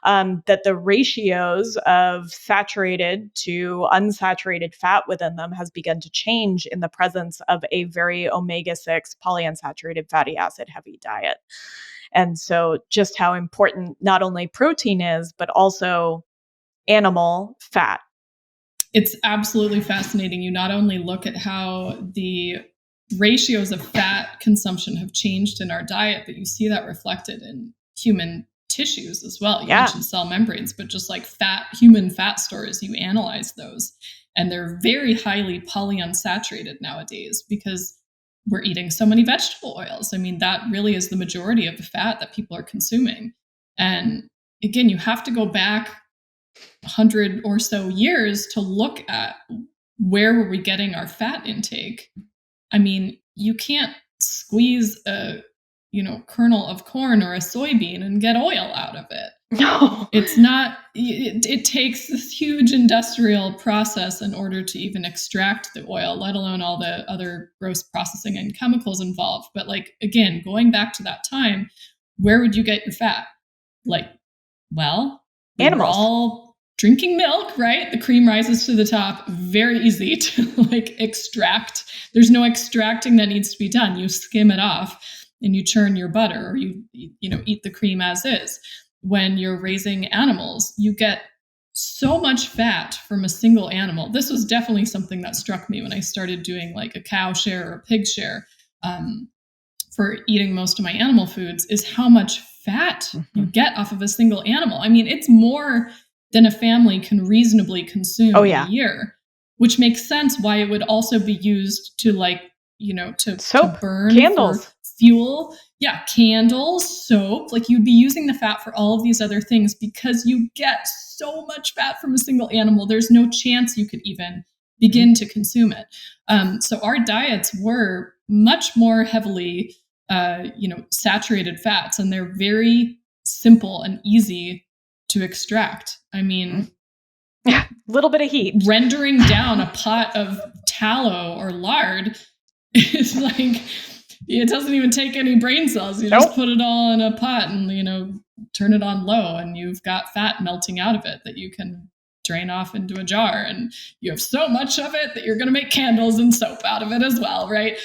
that the ratios of saturated to unsaturated fat within them has begun to change in the presence of a very omega-6 polyunsaturated fatty acid heavy diet. And so just how important not only protein is, but also animal fat. It's absolutely fascinating. You not only look at how the ratios of fat consumption have changed in our diet, but you see that reflected in human tissues as well. You mentioned cell membranes, but just like human fat stores, you analyze those, and they're very highly polyunsaturated nowadays because we're eating so many vegetable oils. That really is the majority of the fat that people are consuming. And again, you have to go back 100 or so years to look at where were we getting our fat intake. You can't squeeze a kernel of corn or a soybean and get oil out of it. No. It's not, it takes this huge industrial process in order to even extract the oil, let alone all the other gross processing and chemicals involved. But like, again, going back to that time, where would you get your fat? Like, well, we were Animals. all drinking milk, right? The cream rises to the top. Very easy to like extract. There's no extracting that needs to be done. You skim it off and you churn your butter, or you eat the cream as is. When you're raising animals, you get so much fat from a single animal. This was definitely something that struck me when I started doing like a cow share or a pig share. For eating most of my animal foods, is how much fat you get off of a single animal. I mean, it's more than a family can reasonably consume in a year, which makes sense why it would also be used to like, to burn candles, for fuel. Yeah, candles, soap. Like you'd be using the fat for all of these other things because you get so much fat from a single animal. There's no chance you could even begin to consume it. So our diets were much more heavily saturated fats, and they're very simple and easy to extract. I mean, a little bit of heat. Rendering down a pot of tallow or lard is like, it doesn't even take any brain cells. You just put it all in a pot and, turn it on low, and you've got fat melting out of it that you can drain off into a jar. And you have so much of it that you're going to make candles and soap out of it as well, right?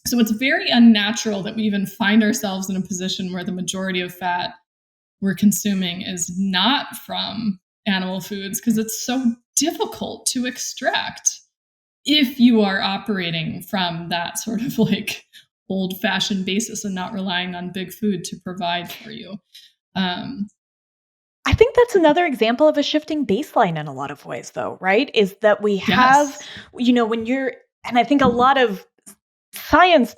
So it's very unnatural that we even find ourselves in a position where the majority of fat we're consuming is not from animal foods, because it's so difficult to extract if you are operating from that sort of like old-fashioned basis and not relying on big food to provide for you. I think that's another example of a shifting baseline in a lot of ways, though, right? Is that we have, when you're, and I think a lot of science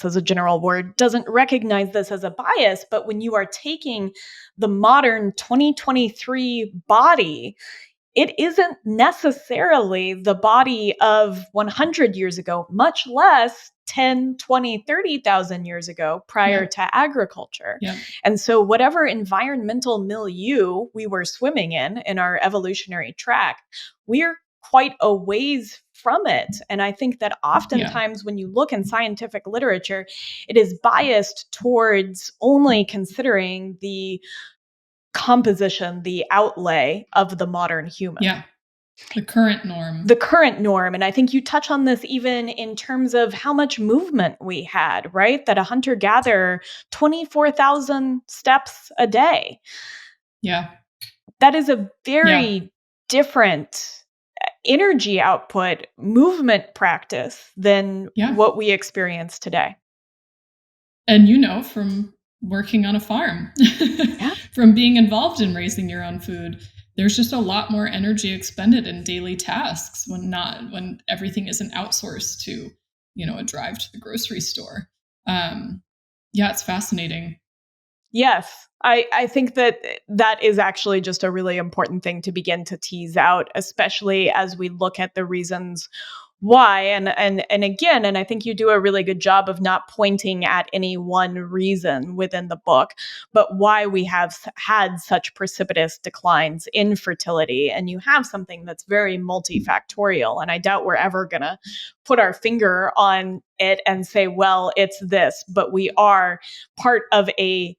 as a general word, doesn't recognize this as a bias, but when you are taking the modern 2023 body, it isn't necessarily the body of 100 years ago, much less 10, 20, 30,000 years ago prior to agriculture. And so whatever environmental milieu we were swimming in our evolutionary track, we're quite a ways from it. And I think that oftentimes when you look in scientific literature, it is biased towards only considering the composition, the outlay of the modern human. Yeah. The current norm. And I think you touch on this even in terms of how much movement we had, right? That a hunter-gatherer, 24,000 steps a day. Yeah. That is a very different energy output, movement practice than what we experience today. And from working on a farm, from being involved in raising your own food, there's just a lot more energy expended in daily tasks when everything isn't outsourced to, a drive to the grocery store. It's fascinating. Yes, I think that is actually just a really important thing to begin to tease out, especially as we look at the reasons why. And again, and I think you do a really good job of not pointing at any one reason within the book, but why we have had such precipitous declines in fertility. And you have something that's very multifactorial. And I doubt we're ever going to put our finger on it and say, well, it's this, but we are part of a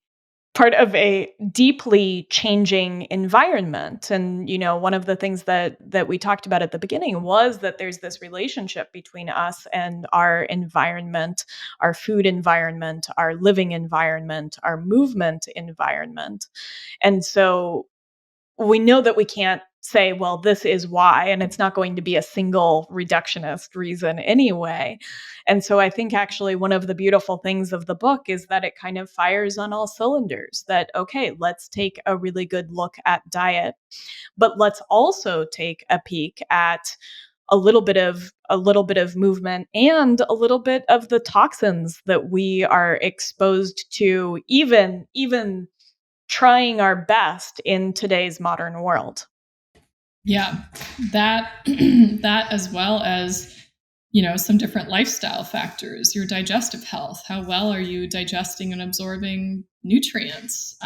deeply changing environment. And, one of the things that we talked about at the beginning was that there's this relationship between us and our environment, our food environment, our living environment, our movement environment. And so we know that we can't say, well, this is why, and it's not going to be a single reductionist reason anyway. And so I think actually one of the beautiful things of the book is that it kind of fires on all cylinders, that, okay, let's take a really good look at diet, but let's also take a peek at a little bit of movement and a little bit of the toxins that we are exposed to, even trying our best in today's modern world. Yeah, that as well as, some different lifestyle factors, your digestive health. How well are you digesting and absorbing nutrients,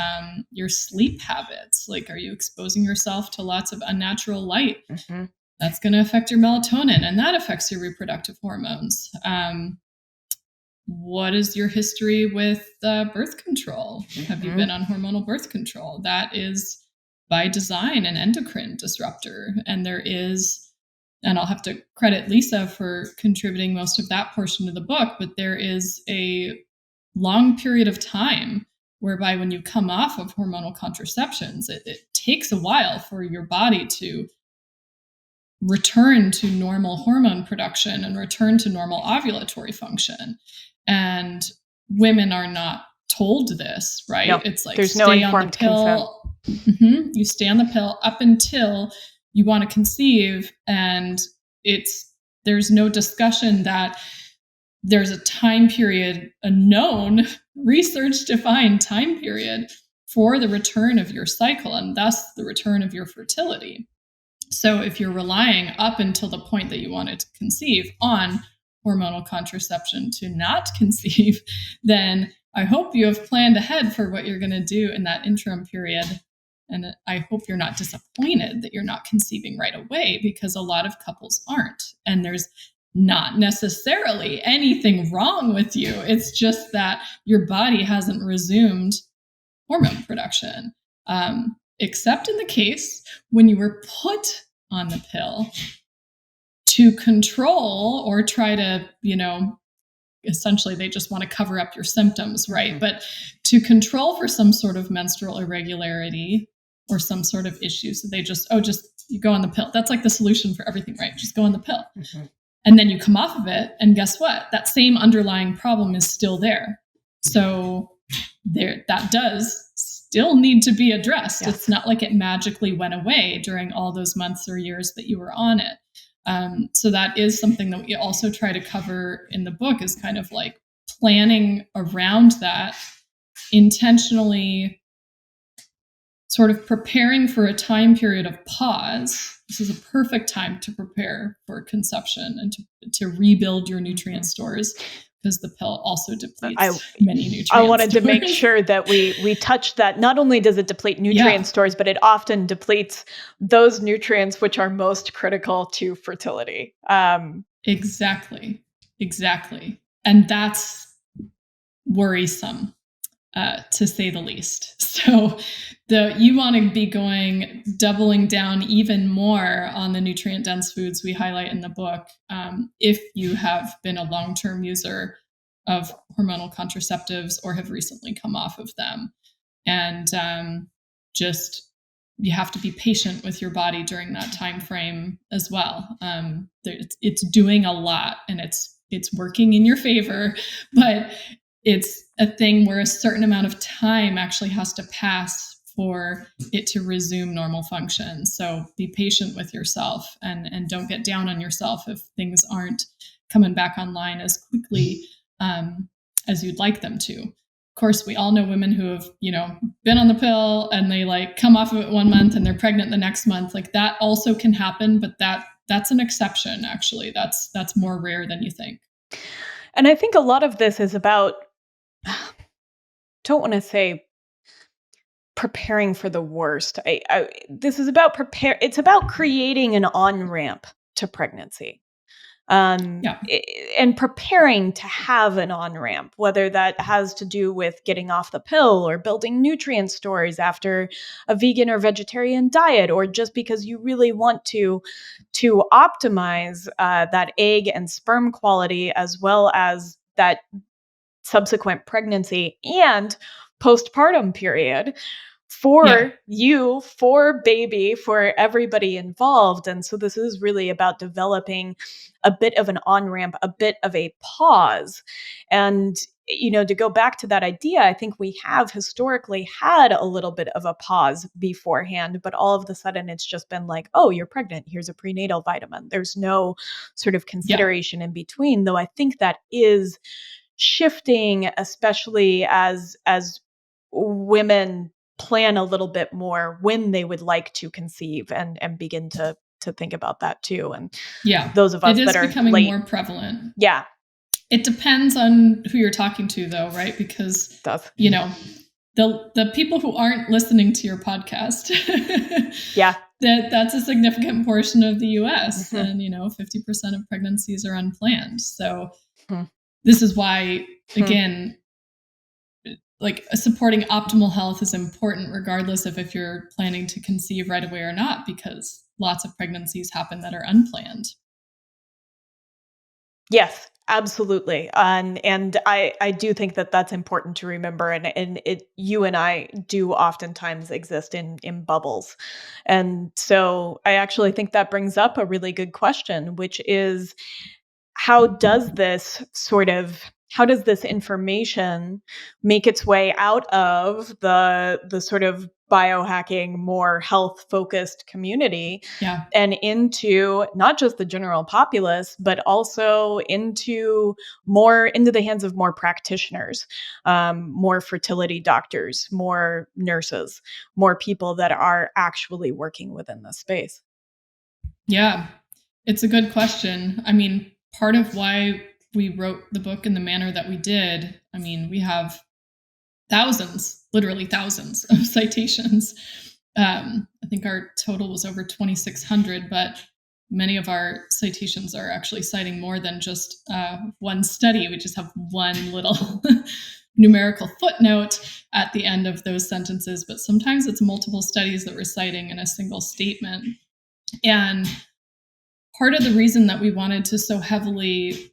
your sleep habits. Like, are you exposing yourself to lots of unnatural light? Mm-hmm. That's going to affect your melatonin, and that affects your reproductive hormones. What is your history with birth control? Mm-hmm. Have you been on hormonal birth control? That is by design an endocrine disruptor. And there is, and I'll have to credit Lisa for contributing most of that portion of the book, but there is a long period of time whereby when you come off of hormonal contraceptions, it takes a while for your body to return to normal hormone production and return to normal ovulatory function. And women are not told this, right? No, it's like, there's stay no on informed the pill. Mm-hmm. You stay on the pill up until you want to conceive. And there's no discussion that there's a time period, a known research defined time period for the return of your cycle and thus the return of your fertility. So if you're relying up until the point that you wanted to conceive on hormonal contraception to not conceive, then I hope you have planned ahead for what you're going to do in that interim period. And I hope you're not disappointed that you're not conceiving right away, because a lot of couples aren't. And there's not necessarily anything wrong with you. It's just that your body hasn't resumed hormone production. Except in the case when you were put on the pill to control or try to, essentially they just want to cover up your symptoms, right? Mm-hmm. But to control for some sort of menstrual irregularity or some sort of issue. So they just you go on the pill. That's like the solution for everything, right? Just go on the pill. Mm-hmm. And then you come off of it, and guess what? That same underlying problem is still there. So that does still need to be addressed. Yes. It's not like it magically went away during all those months or years that you were on it. So that is something that we also try to cover in the book, is kind of like planning around that, intentionally sort of preparing for a time period of pause. This is a perfect time to prepare for conception and to rebuild your nutrient stores, because the pill also depletes many nutrients. I wanted to make sure that we touched that. Not only does it deplete nutrient stores, but it often depletes those nutrients which are most critical to fertility. Exactly. And that's worrisome, to say the least. So you want to be doubling down even more on the nutrient-dense foods we highlight in the book, if you have been a long-term user of hormonal contraceptives or have recently come off of them. And you have to be patient with your body during that time frame as well. It's doing a lot, and it's working in your favor, but it's a thing where a certain amount of time actually has to pass for it to resume normal function. So be patient with yourself, and don't get down on yourself if things aren't coming back online as quickly as you'd like them to. Of course, we all know women who have, been on the pill and they come off of it 1 month and they're pregnant the next month. Like, that also can happen, but that's an exception, actually. That's more rare than you think. And I think a lot of this is about, don't want to say preparing for the worst. This is about it's about creating an on-ramp to pregnancy. And preparing to have an on-ramp, whether that has to do with getting off the pill or building nutrient stores after a vegan or vegetarian diet, or just because you really want to optimize that egg and sperm quality, as well as that subsequent pregnancy and postpartum period for you, for baby, for everybody involved. And so this is really about developing a bit of an on-ramp, a bit of a pause. And, to go back to that idea, I think we have historically had a little bit of a pause beforehand, but all of a sudden it's just been like, oh, you're pregnant, here's a prenatal vitamin. There's no sort of consideration in between, though I think that is shifting, especially as women plan a little bit more when they would like to conceive, and begin to think about that too. And those of us that are becoming late, more prevalent. Yeah. It depends on who you're talking to, though, right? Because, the people who aren't listening to your podcast, Yeah. that's a significant portion of the US. And, 50% of pregnancies are unplanned. So this is why, again, like supporting optimal health is important regardless of if you're planning to conceive right away or not, because lots of pregnancies happen that are unplanned. Yes, absolutely. And I do think that that's important to remember. And you and I do oftentimes exist in bubbles. And so I actually think that brings up a really good question, which is how does this sort of how does this information make its way out of the sort of biohacking, more health focused community Yeah. and into not just the general populace, but also into the hands of more practitioners, more fertility doctors, more nurses, more people that are actually working within this space? Yeah, it's a good question. I mean, part of why we wrote the book in the manner that we did, I mean, we have thousands, literally thousands of citations. I think our total was over 2,600, but many of our citations are actually citing more than just one study. We just have one little numerical footnote at the end of those sentences, but sometimes it's multiple studies that we're citing in a single statement. And part of the reason that we wanted to so heavily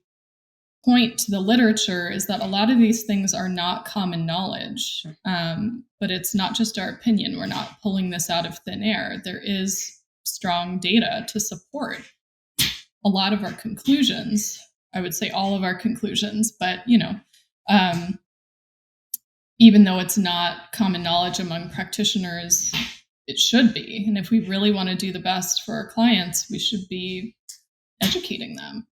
point to the literature is that a lot of these things are not common knowledge, but it's not just our opinion. We're not pulling this out of thin air. There is strong data to support a lot of our conclusions. I would say all of our conclusions, but even though it's not common knowledge among practitioners, it should be. And if we really want to do the best for our clients, we should be educating them.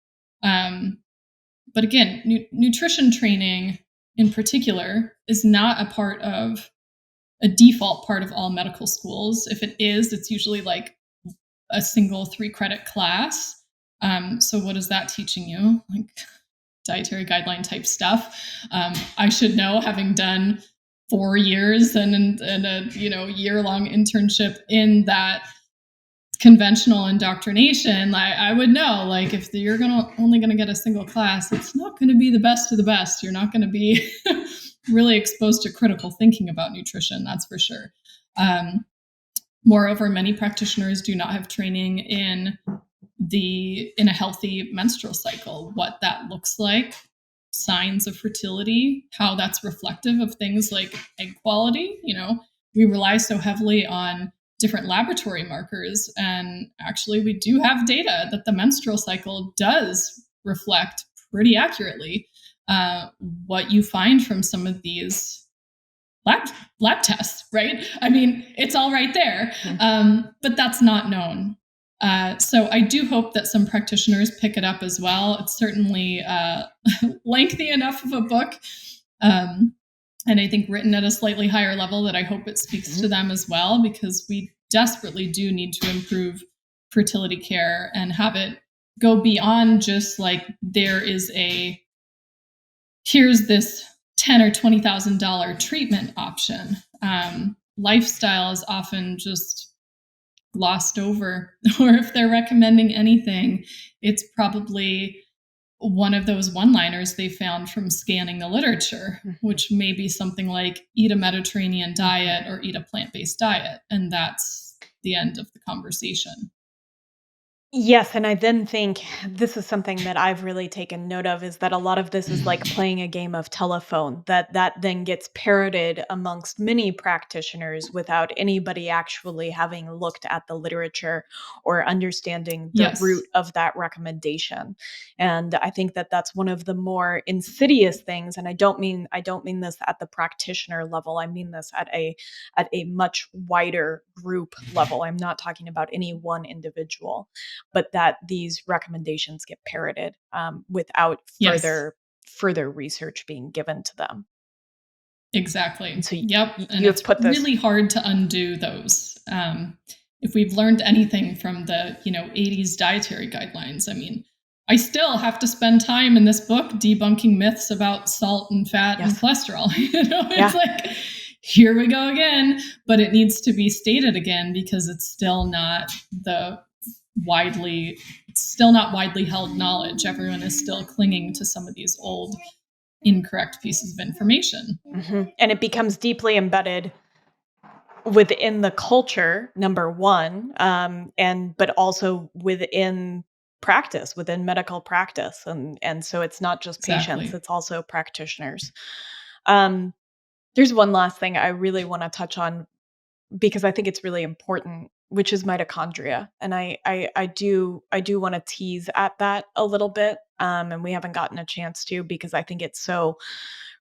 But again, nutrition training in particular is not a default part of all medical schools. If it is, it's usually like a single 3-credit class. So what is that teaching you? Like dietary guideline type stuff. I should know, having done 4 years and a year-long internship in that conventional indoctrination. I would know, like, if you're only gonna get a single class, it's not going to be the best of the best. You're not going to be really exposed to critical thinking about nutrition, that's for sure. Moreover, many practitioners do not have training in a healthy menstrual cycle, what that looks like, signs of fertility, how that's reflective of things like egg quality. We rely so heavily on different laboratory markers, and actually we do have data that the menstrual cycle does reflect pretty accurately what you find from some of these lab tests, right? I mean, it's all right there, but that's not known. So I do hope that some practitioners pick it up as well. It's certainly lengthy enough of a book, and I think written at a slightly higher level that I hope it speaks to them as well, because we desperately do need to improve fertility care and have it go beyond just like here's this $10,000 or $20,000 treatment option. Lifestyle is often just glossed over, or if they're recommending anything, it's probably one of those one-liners they found from scanning the literature, which may be something like eat a Mediterranean diet or eat a plant-based diet. And that's the end of the conversation. Yes, and I then think this is something that I've really taken note of, is that a lot of this is like playing a game of telephone, that then gets parroted amongst many practitioners without anybody actually having looked at the literature or understanding the Yes. root of that recommendation. And I think that that's one of the more insidious things, and I don't mean this at the practitioner level. I mean this at a much wider group level. I'm not talking about any one individual, but that these recommendations get parroted without further research being given to them. Exactly. And so Yep. And you have it's put this really hard to undo those. If we've learned anything from the 80s dietary guidelines, I mean, I still have to spend time in this book debunking myths about salt and fat and cholesterol. It's like here we go again. But it needs to be stated again because it's still not widely held knowledge. Everyone is still clinging to some of these old incorrect pieces of information. Mm-hmm. And it becomes deeply embedded within the culture, number one, but also within practice, within medical practice. And so it's not just patients, Exactly. it's also practitioners. Um, there's one last thing I really want to touch on because I think it's really important, which is mitochondria. And I do want to tease at that a little bit. And we haven't gotten a chance to because I think it's so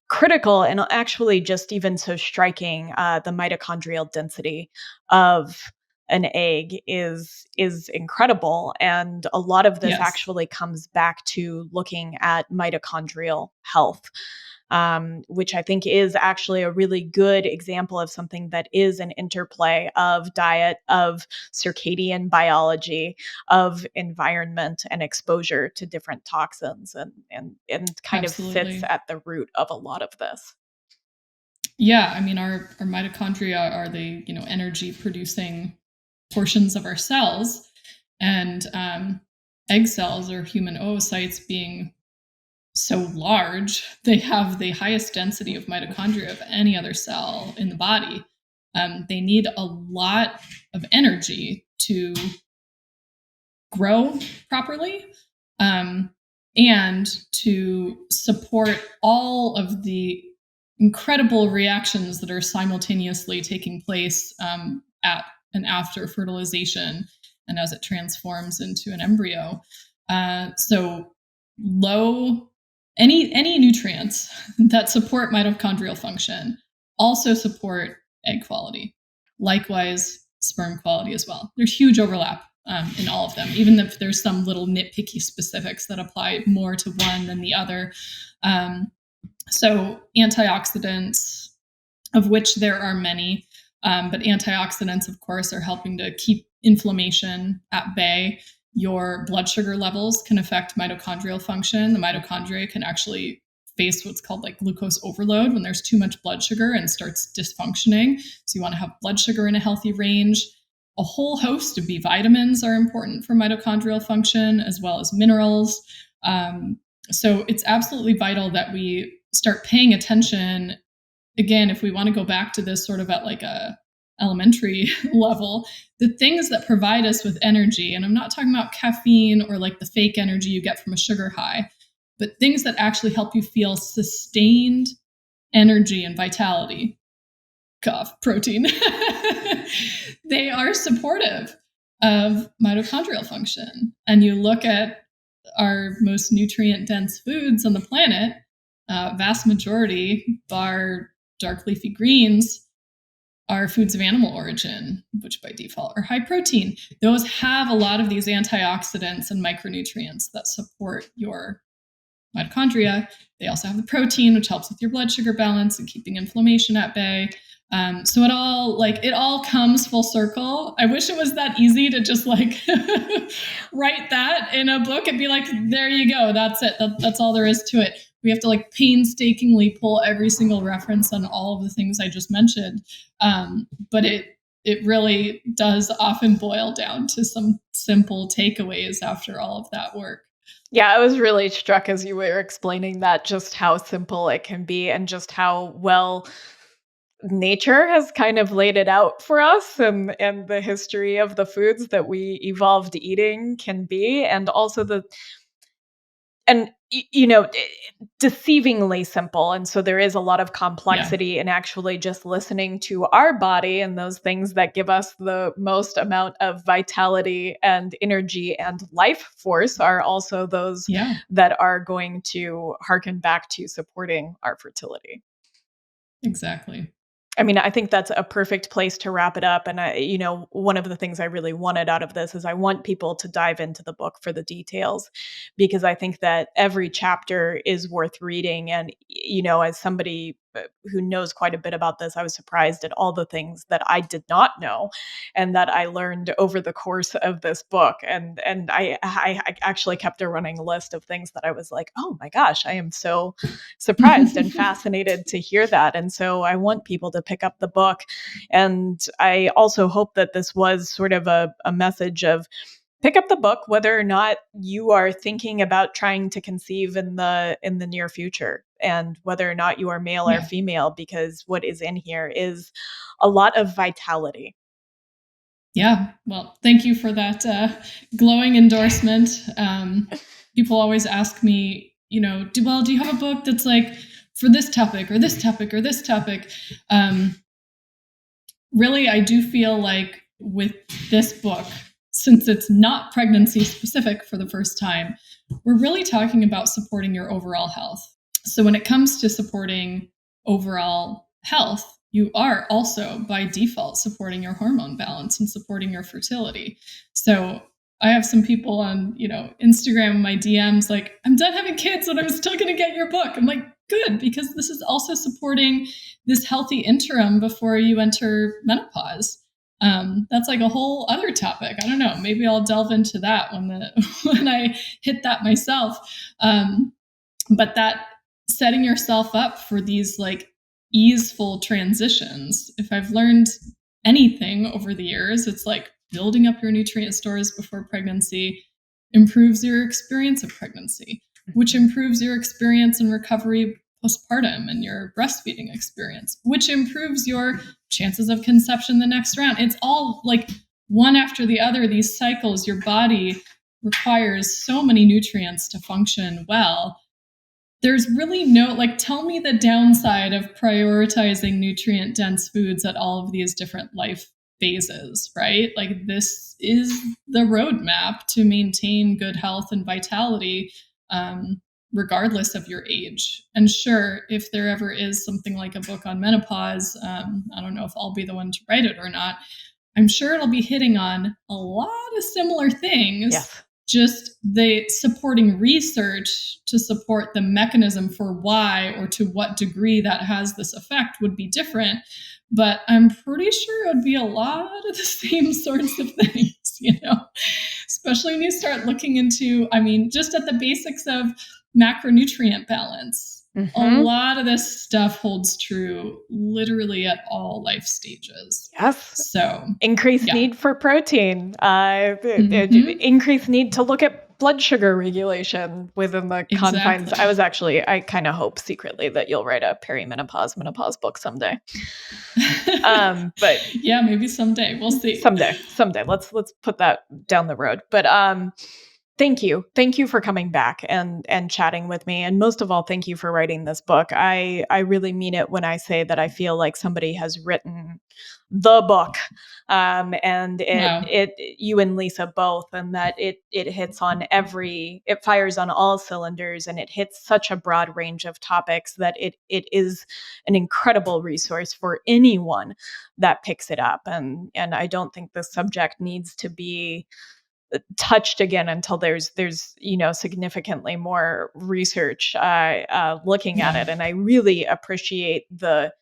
critical and actually just even so striking. The mitochondrial density of an egg is incredible, and a lot of this Yes. actually comes back to looking at mitochondrial health, which I think is actually a really good example of something that is an interplay of diet, of circadian biology, of environment and exposure to different toxins, and kind of sits Absolutely. at the root of a lot of this. Yeah, I mean our mitochondria are the energy producing portions of our cells, and egg cells or human oocytes being so large, they have the highest density of mitochondria of any other cell in the body. They need a lot of energy to grow properly, and to support all of the incredible reactions that are simultaneously taking place at and after fertilization and as it transforms into an embryo. So low any nutrients that support mitochondrial function also support egg quality. Likewise, sperm quality as well. There's huge overlap in all of them, even if there's some little nitpicky specifics that apply more to one than the other. So antioxidants, of which there are many, but antioxidants, of course, are helping to keep inflammation at bay. Your blood sugar levels can affect mitochondrial function. The mitochondria can actually face what's called like glucose overload when there's too much blood sugar and starts dysfunctioning. So you want to have blood sugar in a healthy range. A whole host of B vitamins are important for mitochondrial function, as well as minerals. So it's absolutely vital that we start paying attention. Again, if we want to go back to this sort of at like a elementary level, the things that provide us with energy, and I'm not talking about caffeine or like the fake energy you get from a sugar high, but things that actually help you feel sustained energy and vitality. Cough, protein. They are supportive of mitochondrial function. And you look at our most nutrient dense foods on the planet, vast majority, bar dark leafy greens, are foods of animal origin, which by default are high protein. Those have a lot of these antioxidants and micronutrients that support your mitochondria. They also have the protein, which helps with your blood sugar balance and keeping inflammation at bay. So it all comes full circle. I wish it was that easy to just like write that in a book and be like, there you go, that's it. That's all there is to it. We have to like painstakingly pull every single reference on all of the things I just mentioned. But it really does often boil down to some simple takeaways after all of that work. Yeah, I was really struck as you were explaining that, just how simple it can be and just how well nature has kind of laid it out for us, and the history of the foods that we evolved eating can be, and also deceivingly simple. And so there is a lot of complexity in actually just listening to our body, and those things that give us the most amount of vitality and energy and life force are also those that are going to harken back to supporting our fertility. Exactly. I mean, I think that's a perfect place to wrap it up. And one of the things I really wanted out of this is I want people to dive into the book for the details, because I think that every chapter is worth reading. And, as somebody who knows quite a bit about this, I was surprised at all the things that I did not know and that I learned over the course of this book. And I actually kept a running list of things that I was like, oh my gosh, I am so surprised and fascinated to hear that. And so I want people to pick up the book. And I also hope that this was sort of a message of pick up the book, whether or not you are thinking about trying to conceive in the near future, and whether or not you are male or female, because what is in here is a lot of vitality. Yeah. Well, thank you for that glowing endorsement. People always ask me, do you have a book that's like for this topic or this topic or this topic? Really, I do feel like with this book, since it's not pregnancy specific for the first time, we're really talking about supporting your overall health. So when it comes to supporting overall health, you are also by default supporting your hormone balance and supporting your fertility. So I have some people on, Instagram, my DMs, like, I'm done having kids and I'm still going to get your book. I'm like, good, because this is also supporting this healthy interim before you enter menopause. That's like a whole other topic. I don't know. Maybe I'll delve into that when I hit that myself. But that setting yourself up for these like easeful transitions. If I've learned anything over the years, it's like building up your nutrient stores before pregnancy improves your experience of pregnancy, which improves your experience and recovery postpartum and your breastfeeding experience, which improves your chances of conception the next round. It's all like one after the other, these cycles. Your body requires so many nutrients to function well. There's really no, tell me the downside of prioritizing nutrient dense foods at all of these different life phases, right? Like, this is the roadmap to maintain good health and vitality, regardless of your age. And sure, if there ever is something like a book on menopause, I don't know if I'll be the one to write it or not. I'm sure it'll be hitting on a lot of similar things. Yes. Just the supporting research to support the mechanism for why or to what degree that has this effect would be different. But I'm pretty sure it would be a lot of the same sorts of things, especially when you start looking into, just at the basics of macronutrient balance. Mm-hmm. A lot of this stuff holds true literally at all life stages. Yes. So increased need for protein, increased need to look at blood sugar regulation within the confines. I kind of hope secretly that you'll write a menopause book someday. But yeah, maybe someday. We'll see. Someday. Let's put that down the road. But thank you for coming back and chatting with me, and most of all, thank you for writing this book. I really mean it when I say that I feel like somebody has written the book, and you and Lisa both, and that it hits on it fires on all cylinders, and it hits such a broad range of topics that it is an incredible resource for anyone that picks it up. And I don't think the subject needs to be touched again until there's significantly more research looking at it. And I really appreciate the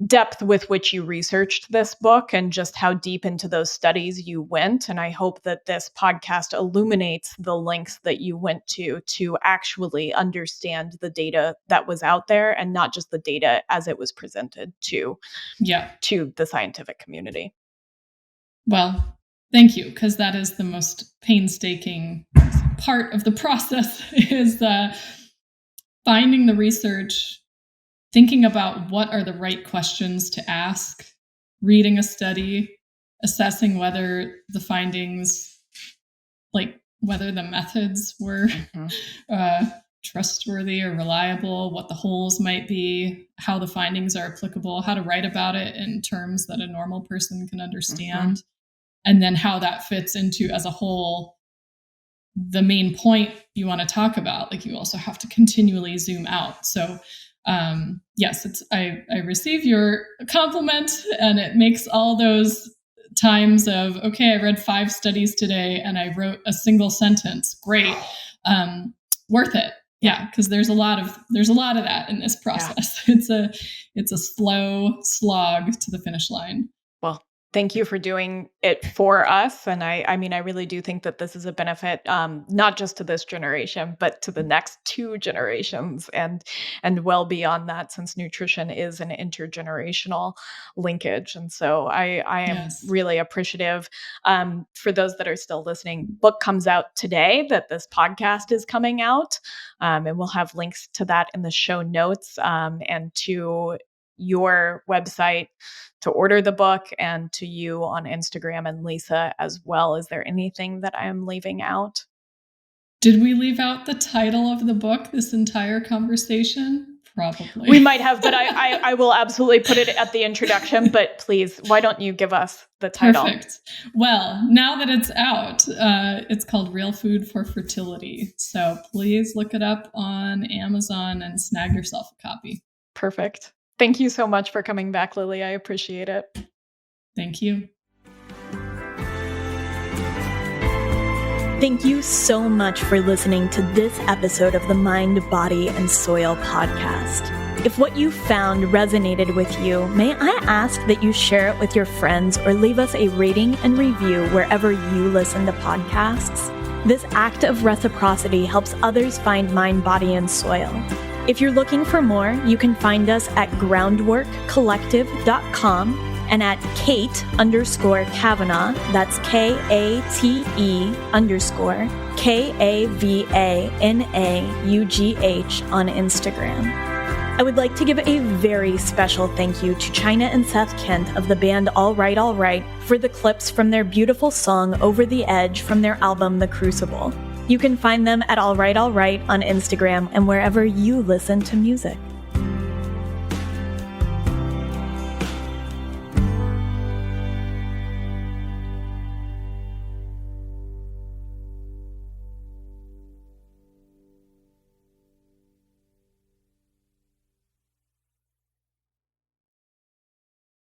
depth with which you researched this book and just how deep into those studies you went. And I hope that this podcast illuminates the links that you went to actually understand the data that was out there, and not just the data as it was presented to the scientific community. Well, thank you, because that is the most painstaking part of the process, is finding the research, thinking about what are the right questions to ask, reading a study, assessing whether the findings, whether the methods were trustworthy or reliable, what the holes might be, how the findings are applicable, how to write about it in terms that a normal person can understand. And then how that fits into, as a whole, the main point you want to talk about. You also have to continually zoom out. So yes, I receive your compliment, and it makes all those times of, okay, I read 5 studies today and I wrote a single sentence. Great. Worth it, Yeah, because there's a lot of that in this process. Yeah. It's a slow slog to the finish line. Well, thank you for doing it for us. And I mean, I really do think that this is a benefit, not just to this generation, but to the next 2 generations and well beyond that, since nutrition is an intergenerational linkage. And so I am really appreciative. For those that are still listening, book comes out today that this podcast is coming out. And we'll have links to that in the show notes, and to your website to order the book, and to you on Instagram and Lisa as well. Is there anything that I am leaving out? Did we leave out the title of the book this entire conversation? Probably. We might have, but I will absolutely put it at the introduction. But please, why don't you give us the title? Perfect. Well, now that it's out, it's called Real Food for Fertility. So please look it up on Amazon and snag yourself a copy. Perfect. Thank you so much for coming back, Lily. I appreciate it. Thank you. Thank you so much for listening to this episode of the Mind, Body, and Soil podcast. If what you found resonated with you, may I ask that you share it with your friends or leave us a rating and review wherever you listen to podcasts? This act of reciprocity helps others find Mind, Body, and Soil. If you're looking for more, you can find us at groundworkcollective.com and at Kate_Kavanaugh, that's KATE_KAVANAUGH on Instagram. I would like to give a very special thank you to China and Seth Kent of the band All Right, All Right for the clips from their beautiful song Over the Edge from their album The Crucible. You can find them at All Right, All Right on Instagram and wherever you listen to music.